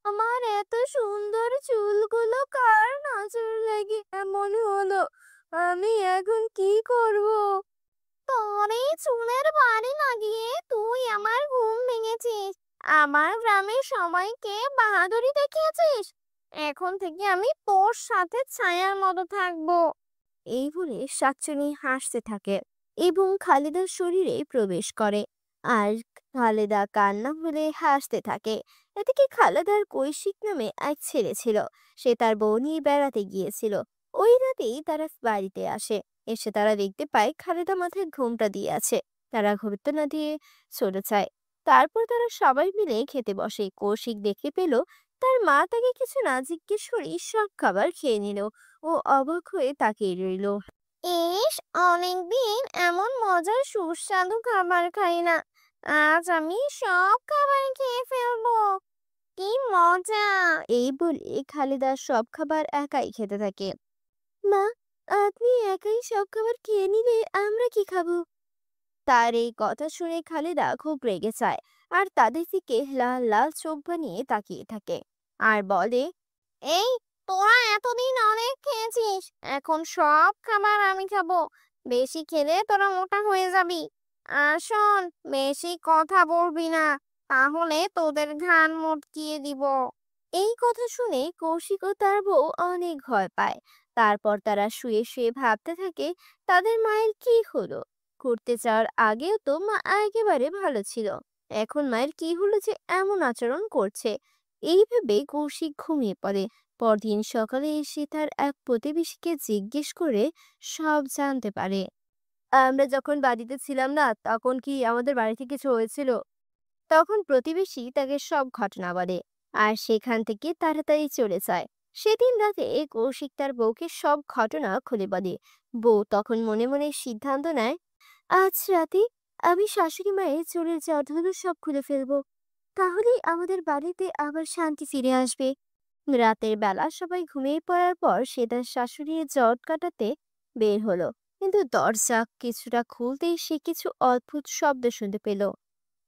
আমার এত সুন্দর চুলগুলো কার নজর লেগে এমন হলো? আমি এখন কি করব? তোর এই চুলের বাড়ি লাগিয়ে তুই আমার ঘুম ভেঙেছিস, আমার গ্রামের সবাইকে বাহাদুরি দেখিয়েছিস। এখন থেকে আমি তোর সাথে ছায়ার মতো থাকবো। এই বলে শাকচুনি হাসতে থাকে এবং খালেদার শরীরে প্রবেশ করে। আর খালেদা কান্না বলে হাসতে থাকে। এদিকে খালেদার কৈশিক নামে এক ছেলে ছিল। সে তার বউ নিয়ে বেড়াতে গিয়েছিল। ওই রাতেই তারা বাড়িতে আসে। এসে তারা দেখতে পায় খালেদা মাথায় ঘোমটা দিয়ে আছে। তারা ঘুরতে না দিয়ে চলে যায়। তারপর তারা সবাই মিলে খেতে বসে। কৌশিক দেখতে পেল তার মা তাকে কিছু না জিজ্ঞেস করে সব খাবার খেয়ে নিল। ও অবাক হয়ে তাকিয়ে রইল। ইস, অনেকদিন এমন মজার সুস্বাদু খাবার খাই না। আজ আমি সব খাবার খেয়ে ফেলবো। কি মজা! এই বলে খালেদা সব খাবার একাই খেতে থাকে। মা, আপনি একাই সব খাবার খেয়ে নিলে আমরা কি খাবো? তার এই কথা শুনে খালেদা খুব রেগে যায় আর তাদের দিকে লাল লাল চোখ বানিয়ে তাকিয়ে থাকে আর বলে, এই, তোরা এতদিন অনেক খেয়েছিস, এখন সব খাবার আমি খাবো। বেশি খেলে তোরা মোটা হয়ে যাবি। আর শোন, বেশি কথা বলবি না, তাহলে তোদের ঘাড় মটকিয়ে দিব। এই কথা শুনে কৌশিক ও তার বউ অনেক ভয় পায়। তারপর তারা শুয়ে শুয়ে ভাবতে থাকে তাদের মায়ের কি হলো। ঘুরতে যাওয়ার আগেও তো মা একেবারে ভালো ছিল, এখন মায়ের কি হলো যে এমন আচরণ করছে। এই ভেবে কৌশিক ঘুমিয়ে পড়ে। পরদিন সকালে এসে তার এক প্রতিবেশীকে জিজ্ঞেস করে সব জানতে পারে। আমরা যখন বাড়িতে ছিলাম না, তখন কি আমাদের বাড়িতে কিছু হয়েছিল? তখন প্রতিবেশী তাকে সব ঘটনা বলে আর সেখান থেকে তাড়াতাড়ি চলে যায়। সেদিন রাতে কৌশিক তার বউকে সব ঘটনা খুলে বলে। বউ তখন মনে মনে সিদ্ধান্ত নেয়, আজ রাতে আমি শাশুড়ি মায়ের চুলের জটগুলো সব খুলে ফেলবো। তাহলেই আমাদের বাড়িতে আবার শান্তি ফিরে আসবে। রাতের বেলা সবাই ঘুমিয়ে পড়ার পর সে তার শাশুড়ির জট কাটাতে বের হলো। কিন্তু দরজা কিছুটা খুলতেই সে কিছু অদ্ভুত শব্দ শুনতে পেল।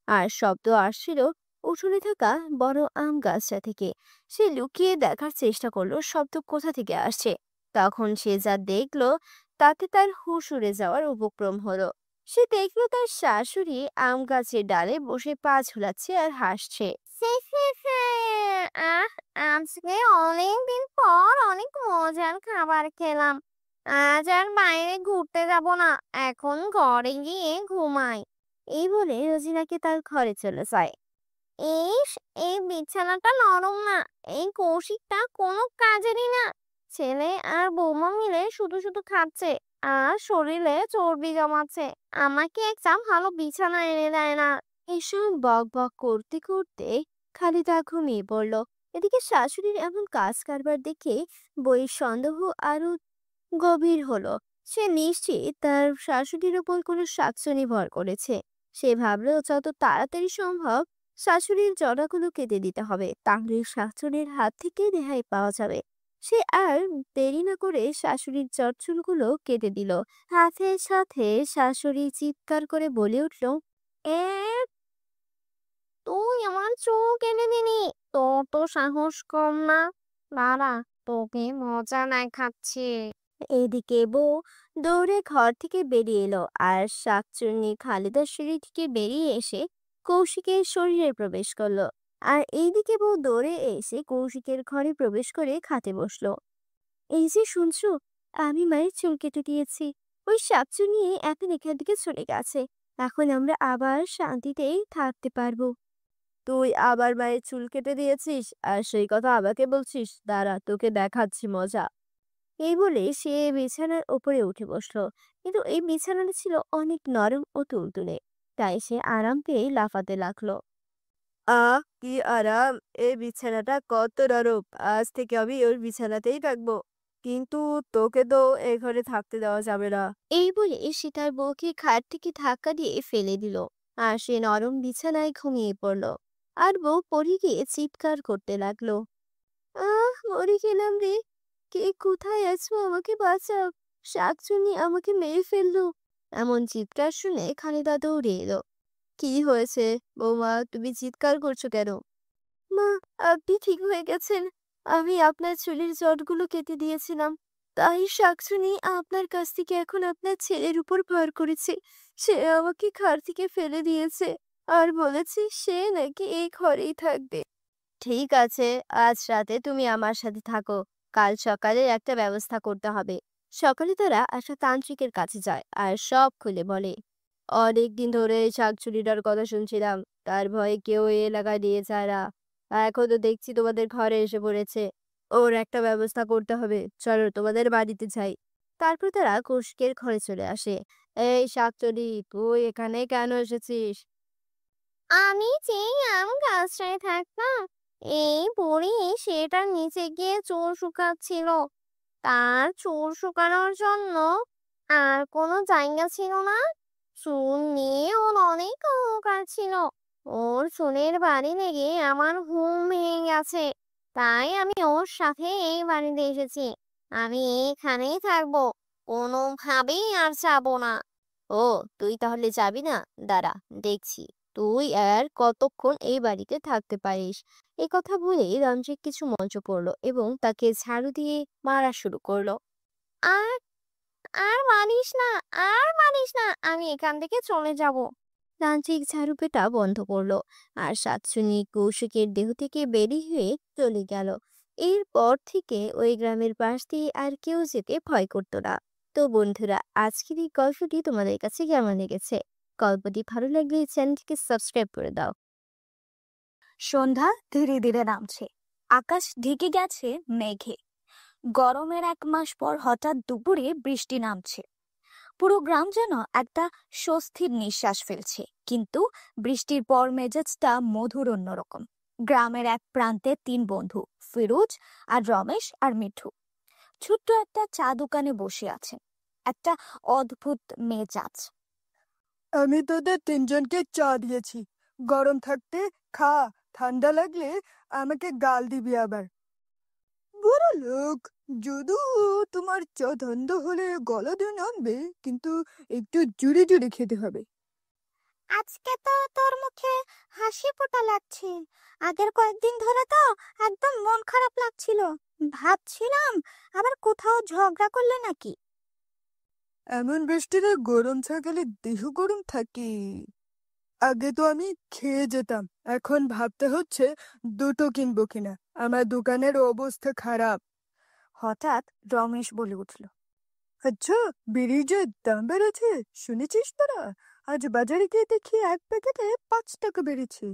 আর শব্দ আসছিল উঠোনে থাকা বড় আম গাছটা থেকে। সে লুকিয়ে দেখার চেষ্টা করলো শব্দ কোথা থেকে আসছে। তখন সে যা দেখলো তাতে তার হুঁশ উড়ে যাওয়ার উপক্রম হলো। সে দেখলো তার শাশুড়ি আম গাছের ডালে বসে পা ঝুলাচ্ছে আর হাসছে। হে হে হে, আহ, আজকে অনেকদিন পর অনেক মজার খাবার খেলাম। আজ আর বাইরে ঘুরতে যাব না, এখন ঘরে গিয়ে ঘুমাই। এই বলে রোজিনাকে তার ঘরে চলে যায়। ইস, এই বিছানাটা নরম না, এই কৌশিকটা কোনো কাজেরই না। ছেলে আর বৌমা মিলে শুধু শুধু খাচ্ছে আর শরীরে চর্বি জমাচ্ছে, আমাকে একটা ভালো বিছানা এনে দেয় না। এসব বক বক করতে করতে খালিদা ঘুমিয়ে পড়ল। এদিকে শাশুড়ির এমন কাজ কারবার দেখে বইয়ের সন্দেহ আরো গভীর হলো। সে নিশ্চিত তার শাশুড়ির ওপর কোনো শাকচুনি ভর করেছে। সে ভাবলো যত তাড়াতাড়ি সম্ভব শাশুড়ির জটাগুলো কেটে দিতে হবে, তাহলে শাকচুনির হাত থেকে রেহাই পাওয়া যাবে। সে আর দেরি না করে শাশুড়ির জট চুলগুলো কেটে দিল। সাথে সাথে শাশুড়ি চিৎকার করে বলে উঠল, এ, তুই আমার চোখ এনে দিলি, তোর তো সাহস কম না। দাঁড়া, তোকে মজা দেখাচ্ছি। এদিকে বউ দৌড়ে ঘর থেকে বেরিয়ে এলো আর শাকচুন্নি খালেদার শরীর থেকে বেরিয়ে এসে কৌশিকের শরীরে প্রবেশ করলো। আর এইদিকে বউ দৌড়ে এসে কৌশিকের ঘরে প্রবেশ করে খাতে বসলো। এই যে শুনছো, আমি মায়ের চুল কেটে দিয়েছি। ওই শাকচুন্নি এখন এখান থেকে চলে গেছে। এখন আমরা আবার শান্তিতেই থাকতে পারবো। তুই আবার মায়ের চুল কেটে দিয়েছিস আর সেই কথা আমাকে বলছিস? দাঁড়া, তোকে দেখাচ্ছি মজা। এই বলে সে বিছানার উপরে উঠে বসলো। কিন্তু এই বিছানাটা ছিল অনেক নরম ও তুলতুলে। তাই সে আরাম পেয়ে লাফাতে লাগলো। কি আরাম! এই বিছানাটা কত নরম! আজ থেকে আমি ওর বিছানাতেই থাকবো। কিন্তু তোকে তো এ ঘরে থাকতে দেওয়া যাবে না। এই বলে সে তার বউকে খাট থেকে ধাক্কা দিয়ে ফেলে দিল, আর সে নরম বিছানায় ঘুমিয়ে পড়ল। আর বউ পড়ে গিয়ে চিৎকার করতে লাগলো। মরে গেলাম রে! কে কোথায় আছো? আমাকে বাঁচাও! শাকচুন্নি আমাকে মেরে ফেললো! এমন চিৎকার শুনে খালিদা দৌড়ে এলো। কি হয়েছে বৌমা, তুমি চিৎকার করছো কেন? মা, আপনি ঠিক হয়ে গেছেন? আমি আপনার চুলের জটগুলো কেটে দিয়েছিলাম, তাই শাকচুনি আপনার কাছ থেকে এখন আপনার ছেলের উপর ভর করেছে। সে আমাকে ঘর থেকে ফেলে দিয়েছে আর বলেছে সে নাকি এই ঘরেই থাকবে। ঠিক আছে, আজ রাতে তুমি আমার সাথে থাকো। কাল সকালে একটা ব্যবস্থা করতে হবে। সকালে তারা একটা তান্ত্রিকের কাছে যায় আর সব খুলে বলে। অনেকদিন ধরে এই শাকচুরিটার কথা শুনছিলাম, তার ভয়ে কেউ এই এলাকায় দিয়ে যায় না। এখন তো দেখছি তোমাদের ঘরে এসে পড়েছে। ওর একটা ব্যবস্থা করতে হবে, চলো তোমাদের বাড়িতে যাই। তারপর তারা কুশকের ঘরে চলে আসে। এই শাকচুরি, তুই এখানে কেন এসেছিস? আমি যেই আম গাছটায় থাকতাম, এই বুড়ি সেটার নিচে গিয়ে চুল শুকাচ্ছিল। তার চুল শুকানোর জন্য আর কোনো জায়গা ছিল না। চুল নিয়ে ওর অনেক অহংকার ছিল। ওর চুলের বাড়ি লেগে আমার ঘুম ভেঙে গেছে। তাই আমি ওর সাথে এই বাড়িতে এসেছি। আমি এখানেই থাকবো, কোনোভাবেই আর যাবো না। ও, তুই তাহলে যাবি না? দাঁড়া, দেখছি তুই আর কতক্ষণ এই বাড়িতে থাকতে পারিস। এই কথা বলে রঞ্জিত কিছু মন্ত্র পড়লো এবং তাকে ঝাড়ু দিয়ে মারা শুরু করলো। আর আর মানিস না, আর মানিস না, আমি এখান থেকে চলে যাব। তান্ত্রিক ঝাড়ু পেটা বন্ধ করলো আর সাতশুনি কৌশিকের দেহ থেকে বেরিয়ে হয়ে চলে গেল। এরপর থেকে ওই গ্রামের পাশ দিয়ে আর কেউ যেতে ভয় করতো না। তো বন্ধুরা, আজকের এই গল্পটি তোমাদের কাছে কেমন লেগেছে? গল্পটি ভালো লাগলে চ্যানেলটিকে সাবস্ক্রাইব করে দাও। সন্ধ্যা ধীরে ধীরে নামছে। আকাশ ঢেকে গেছে মেঘে। গরমের 1 মাস পর হঠাৎ দুপুরে বৃষ্টি নামছে। পুরো গ্রাম যেন একটা স্বস্তির নিঃশ্বাস ফেলছে। কিন্তু বৃষ্টির পর মেজাজটা মধুর অন্যরকম। গ্রামের এক প্রান্তে 3 বন্ধু, ফিরোজ আর রমেশ আর মিঠু, ছোট্ট একটা চা দোকানে বসে আছেন। একটা অদ্ভুত মেজাজ। আমি তোদের 3জনকে চা দিয়েছি, গরম থাকতে খা, ঠান্ডা লাগলে আমাকে গাল দিবি আবার। বড় লোক, যদিও তোমার চা ঠান্ডা হলে গলা দিয়ে নামবে, কিন্তু একটু জুড়ে জুড়ে খেতে হবে। আজকে তো তোর মুখে হাসি ফোটা লাগছে। আগের কয়েকদিন ধরে তো একদম মন খারাপ লাগছিল। ভাবছিলাম আবার কোথাও ঝগড়া করলে নাকি। এমন বৃষ্টিতে গরম চা খেলে দেহ গরম থাকে। আগে তো আমি খেয়ে যেতাম, এখন ভাবতে হচ্ছে দুটো কিনবো কিনা। আমার দোকানের অবস্থা খারাপ। হঠাৎ রমেশ বলে উঠল। আচ্ছা, বিড়ির যে দাম বেড়েছে শুনেছিস তোরা? আজ বাজারে গিয়ে দেখি 1 প্যাকেটে 5 টাকা বেড়েছে।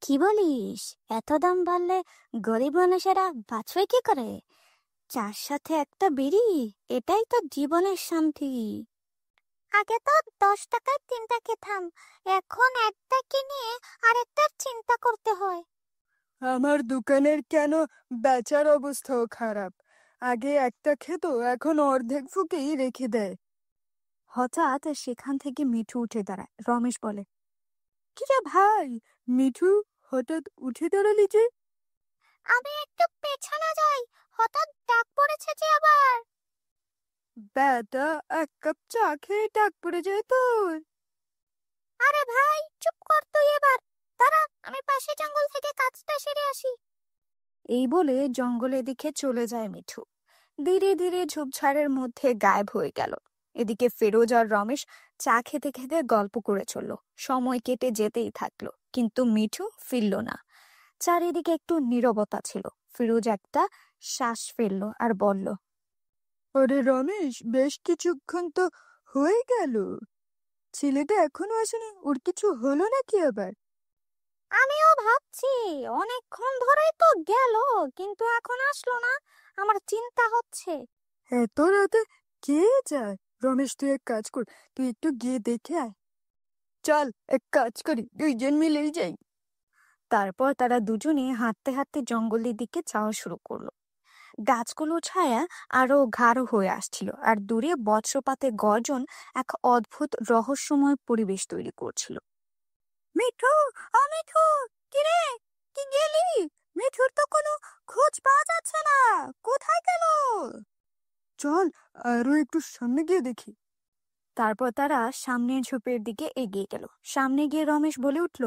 কি বলিস? এত দাম বাড়লে গরিব মানুষেরা বাঁচবে কি করে? চার সাথে একটা বিড়ি, এটাই তো জীবনের শান্তি। আগে তো 10 টাকায় 3টা খেতাম, এখন একটা কিনে আরেকটার চিন্তা করতে হয়। আমার দোকানের কেন বেচার অবস্থাও খারাপ। আগে একটা খেত, এখন অর্ধেক ফুকেই রেখে দেয়। হঠাৎ সেখান থেকে মিঠু উঠে দাঁড়ায়। রমেশ বলে, কিরে ভাই, মিঠু, হঠাৎ উঠে দাঁড়ালি যে? আমি একটু পেছনে যাই, হঠাৎ ডাক পড়েছে যে আবার। বেটা, 1 কাপ চা খেয়ে ডাক পড়ে যায় তোর? আরে ভাই, চুপ কর তুই এবার। দাঁড়া, আমি পাশে জঙ্গল থেকে কাজটা সেরে আসি। এই বলে জঙ্গলের দিকে চলে যায় মিঠু। ধীরে ধীরে ঝোপঝাড়ের মধ্যে গায়েব হয়ে গেল। এদিকে ফিরোজ আর রমেশ চা খেতে খেতে গল্প করে চলল। সময় কেটে যেতেই থাকলো, কিন্তু মিঠু ফিরল না। চারিদিকে একটু নীরবতা ছিল। ফিরোজ একটা শ্বাস ফেললো আর বলল, আরে রমেশ, বেশ কিছুক্ষণ তো হয়ে গেল, ছেলেটা এখনো আসেনি। ওর কিছু হলো নাকি আবার? আমিও ভাবছি অনেকক্ষণ ধরেই তো গেল, কিন্তু এখন আসলো না। আমার চিন্তা হচ্ছে। এত রাতে কে যায়? রমেশ, তুই এক কাজ কর, তুই একটু গিয়ে দেখে আয়। চল এক কাজ করি, দুইজন মিলেই যাই। তারপর তারা দুজনে হাঁটতে হাঁটতে জঙ্গলের দিকে যাওয়া শুরু করলো। গাছগুলো ছায়া আরো গাঢ় হয়ে আসছিল, আর দূরে বজ্রপাতের গর্জন এক অদ্ভুত রহস্যময় পরিবেশ তৈরি করছিল। মিঠু, ও মিঠু, কিরে, কি গেলি? মিঠুর তো কোনো খোঁজ পাওয়া যাচ্ছে না, কোথায় গেল? চল আরো একটু সামনে গিয়ে দেখি। তারপর তারা সামনের ঝোপের দিকে এগিয়ে গেল। সামনে গিয়ে রমেশ বলে উঠল,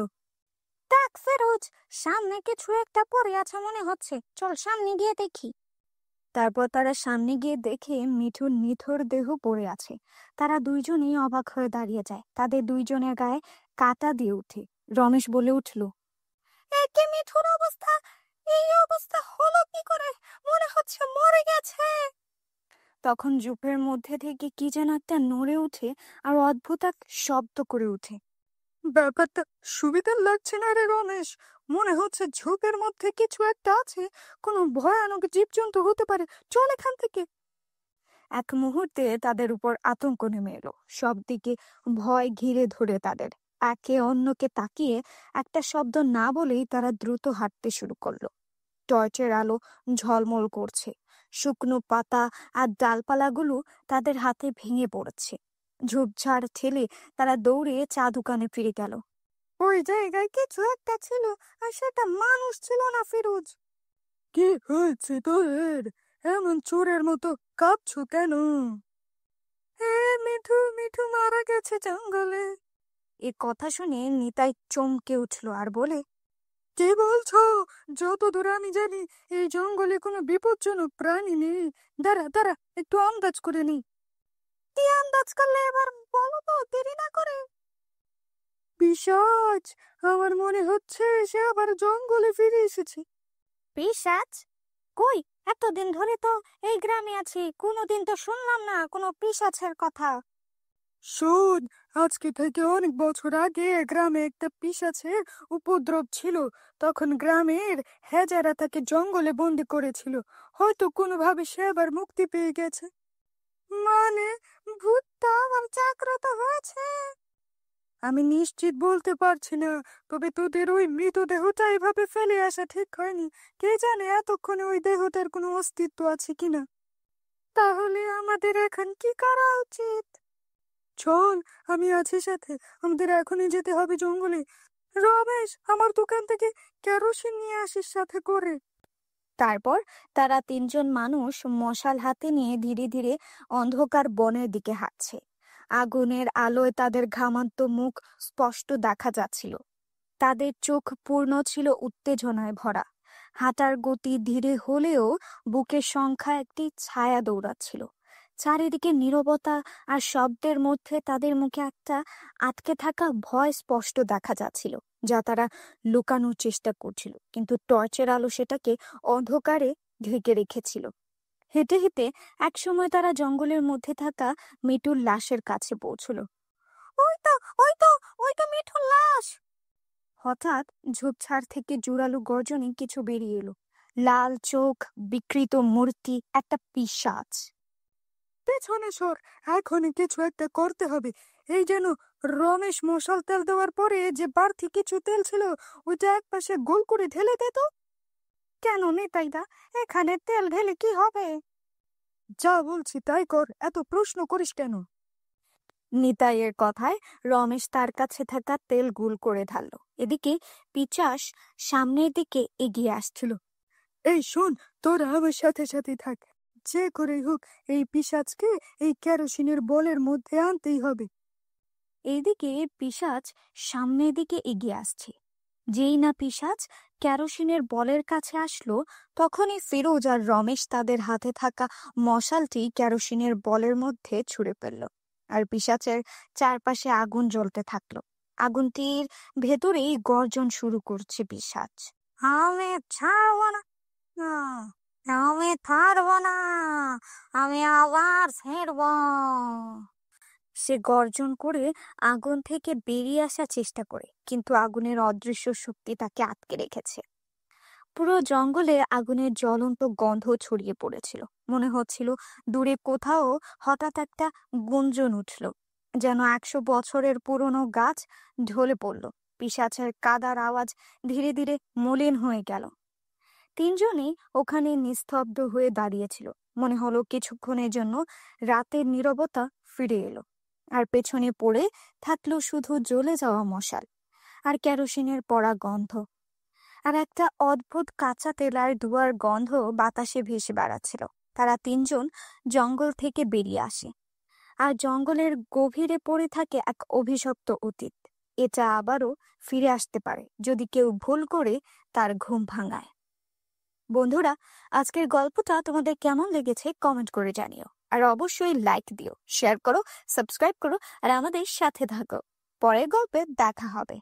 দেখ ফেরোজ, সামনে কিছু একটা পড়ে আছে মনে হচ্ছে, চল সামনে গিয়ে দেখি। তারপর তারা সামনে গিয়ে দেখে মিঠুর নিথর দেহ পড়ে আছে। তারা দুইজনেই অবাক হয়ে দাঁড়িয়ে যায়, তাদের দুইজনের গায়ে কাঁটা দিয়ে উঠে। রমেশ বলে উঠল, একে মিঠুর অবস্থা, এই অবস্থা হলো কি করে? মনে হচ্ছে মরে গেছে। তখন ঝোপের মধ্যে থেকে কি যেন একটা নড়ে উঠে আর অদ্ভুত এক শব্দ করে ওঠে। ব্যাপারটা সুবিধার লাগছে না রে রমেশ, মনে হচ্ছে ঝোপের মধ্যে কিছু একটা আছে, কোনো ভয়ানক জীবজন্তু হতে পারে, চল এখান থেকে। এক মুহূর্তে তাদের উপর আতঙ্ক নেমে এলো। সব দিকে ভয় ঘিরে ধরে তাদের। একে অন্যকে তাকিয়ে একটা শব্দ না বলেই তারা দ্রুত হাঁটতে শুরু করলো। টর্চের আলো ঝলমল করছে, শুকনো পাতা আর ডালপালাগুলো তাদের হাতে ভেঙে পড়ছে। ঝোপঝাড় ঠেলে তারা দৌড়ে চা দোকানে ফিরে গেল। ওই জায়গায় কিছু একটা ছিল, আর সেটা মানুষ ছিল না ফিরোজ। কি হয়েছে তোর? এমন চোরের মতো কাঁপছো কেন? মিঠু, মিঠু মারা গেছে জঙ্গলে। এ কথা শুনে নিতাই চমকে উঠল আর বলে, কি বলছো? যতদূর আমি জানি এই জঙ্গলে কোনো বিপজ্জনক প্রাণী নেই। দাঁড়া দাঁড়া, একটু আন্দাজ করে নি। কি আন্দাজ করলে এবার বলো তো, দেরি না করে। পিশাচ! আমার মনে হচ্ছে সে আবার জঙ্গলে ফিরে এসেছে। পিশাচ? কই, এতদিন ধরে তো এই গ্রামে আছি, কোনোদিন তো শুনলাম না কোনো পিশাচের কথা। শোন, আজকে থেকে অনেক বছর আগে গ্রামে একটা পিশাচের উপদ্রব ছিল। তখন গ্রামের হেজারা তাকে জঙ্গলে বন্দি করেছিল। হয়তো কোনোভাবে সে আবার মুক্তি পেয়ে গেছে। মানে, ভূতটা আমার জাগ্রত হয়েছে। আমি নিশ্চিত বলতে পারছি না, তবে তোদের ওই মৃতদেহটা এভাবে ফেলে আসা ঠিক হয়নি। কে জানে এতক্ষণে ওই দেহটার কোনো অস্তিত্ব আছে কিনা। তাহলে আমাদের এখন কি করা উচিত? চল, আমি আছি সাথে, আমাদের এখনই যেতে হবে জঙ্গলে। রমেশ, আমার দোকান থেকে কেরোসিন নিয়ে আসিস সাথে করে। তারপর তারা তিনজন মানুষ মশাল হাতে নিয়ে ধীরে ধীরে অন্ধকার বনের দিকে হাঁটছে। আগুনের আলোয় তাদের ঘামান্ত মুখ স্পষ্ট দেখা যাচ্ছিল। তাদের চোখ পূর্ণ ছিল উত্তেজনায় ভরা। হাঁটার গতি ধীরে হলেও বুকের সংখ্যা একটি ছায়া দৌড়াচ্ছিল। চারিদিকে নীরবতা আর শব্দের মধ্যে তাদের মুখে একটা আটকে থাকা ভয় স্পষ্ট দেখা যাচ্ছিল, যা তারা লুকানোর চেষ্টা করছিল, কিন্তু টর্চের আলো সেটাকে অন্ধকারে ঢেকে রেখেছিল। হেঁটে হেঁটে একসময় তারা জঙ্গলের মধ্যে থাকা মিঠুর লাশের কাছে পৌঁছলো। ওই তো, ওই তো, ওই তো মিঠুর লাশ! হঠাৎ ঝোপঝাড় থেকে জোরালো গর্জনে কিছু বেরিয়ে এলো। লাল চোখ, বিকৃত মূর্তি, একটা পিশাচ। পেছনে সর, এখনই কিছু একটা করতে হবে। এই যেন রমেশ মশাল তেল দেওয়ার পরে যে বাড়তি কিছু তেল ছিল, ওইটা এক পাশে গোল করে ঢেলে দে তো। কেন নিতাইদা, এখানে তেল ঢেলে কি হবে? যা বলছি তাই কর, এত প্রশ্ন করিস কেন? নিতাইয়ের কথায় রমেশ তার কাছে থাকা তেল গুল করে ঢাললো। এদিকে পিচাস সামনের দিকে এগিয়ে আসছিল। এই শোন, তোরা আমার সাথে সাথে থাক। যে করেই হোক এই পিশাচকে এই কেরোসিনের বলের মধ্যে আনতেই হবে। এইদিকে পিশাচ সামনের দিকে এগিয়ে আসছে। যেই না পিশাচ কেরোসিনের বলের কাছে আসলো, তখনই ফিরোজ আর রমেশ তাদের হাতে থাকা মশালটি কেরোসিনের বলের মধ্যে ছুঁড়ে ফেলল, আর পিশাচের চারপাশে আগুন জ্বলতে থাকলো। আগুনটির ভেতরেই গর্জন শুরু করছে পিশাচ। আমি ছাড়বো না, আমি ছাড়বো না, আমি আবার ছেড়ব। সে গর্জন করে আগুন থেকে বেরিয়ে আসার চেষ্টা করে, কিন্তু আগুনের অদৃশ্য শক্তি তাকে আটকে রেখেছে। পুরো জঙ্গলে আগুনের জ্বলন্ত গন্ধ ছড়িয়ে পড়েছিল। মনে হচ্ছিল দূরে কোথাও হঠাৎ একটা গুঞ্জন উঠল, যেন 100 বছরের পুরনো গাছ ঢলে পড়ল। পিশাচের কাদার আওয়াজ ধীরে ধীরে মলিন হয়ে গেল। তিনজনই ওখানে নিস্তব্ধ হয়ে দাঁড়িয়েছিল। মনে হলো কিছুক্ষণের জন্য রাতের নীরবতা ফিরে এলো, আর পেছনে পড়ে থাকলো শুধু জ্বলে যাওয়া মশাল আর কেরোসিনের পড়া গন্ধ, আর একটা অদ্ভুত কাঁচা তেলার ধোঁয়ার গন্ধ বাতাসে ভেসে বেড়াচ্ছিল। তারা তিনজন জঙ্গল থেকে বেরিয়ে আসে, আর জঙ্গলের গভীরে পড়ে থাকে এক অভিশপ্ত অতীত। এটা আবারও ফিরে আসতে পারে যদি কেউ ভুল করে তার ঘুম ভাঙায়। বন্ধুরা, আজকের গল্পটা তোমাদের কেমন লেগেছে কমেন্ট করে জানিও, আর অবশ্যই লাইক দিও, শেয়ার করো, সাবস্ক্রাইব করো, আর আমাদের সাথে থাকো। পরের গল্পে দেখা হবে।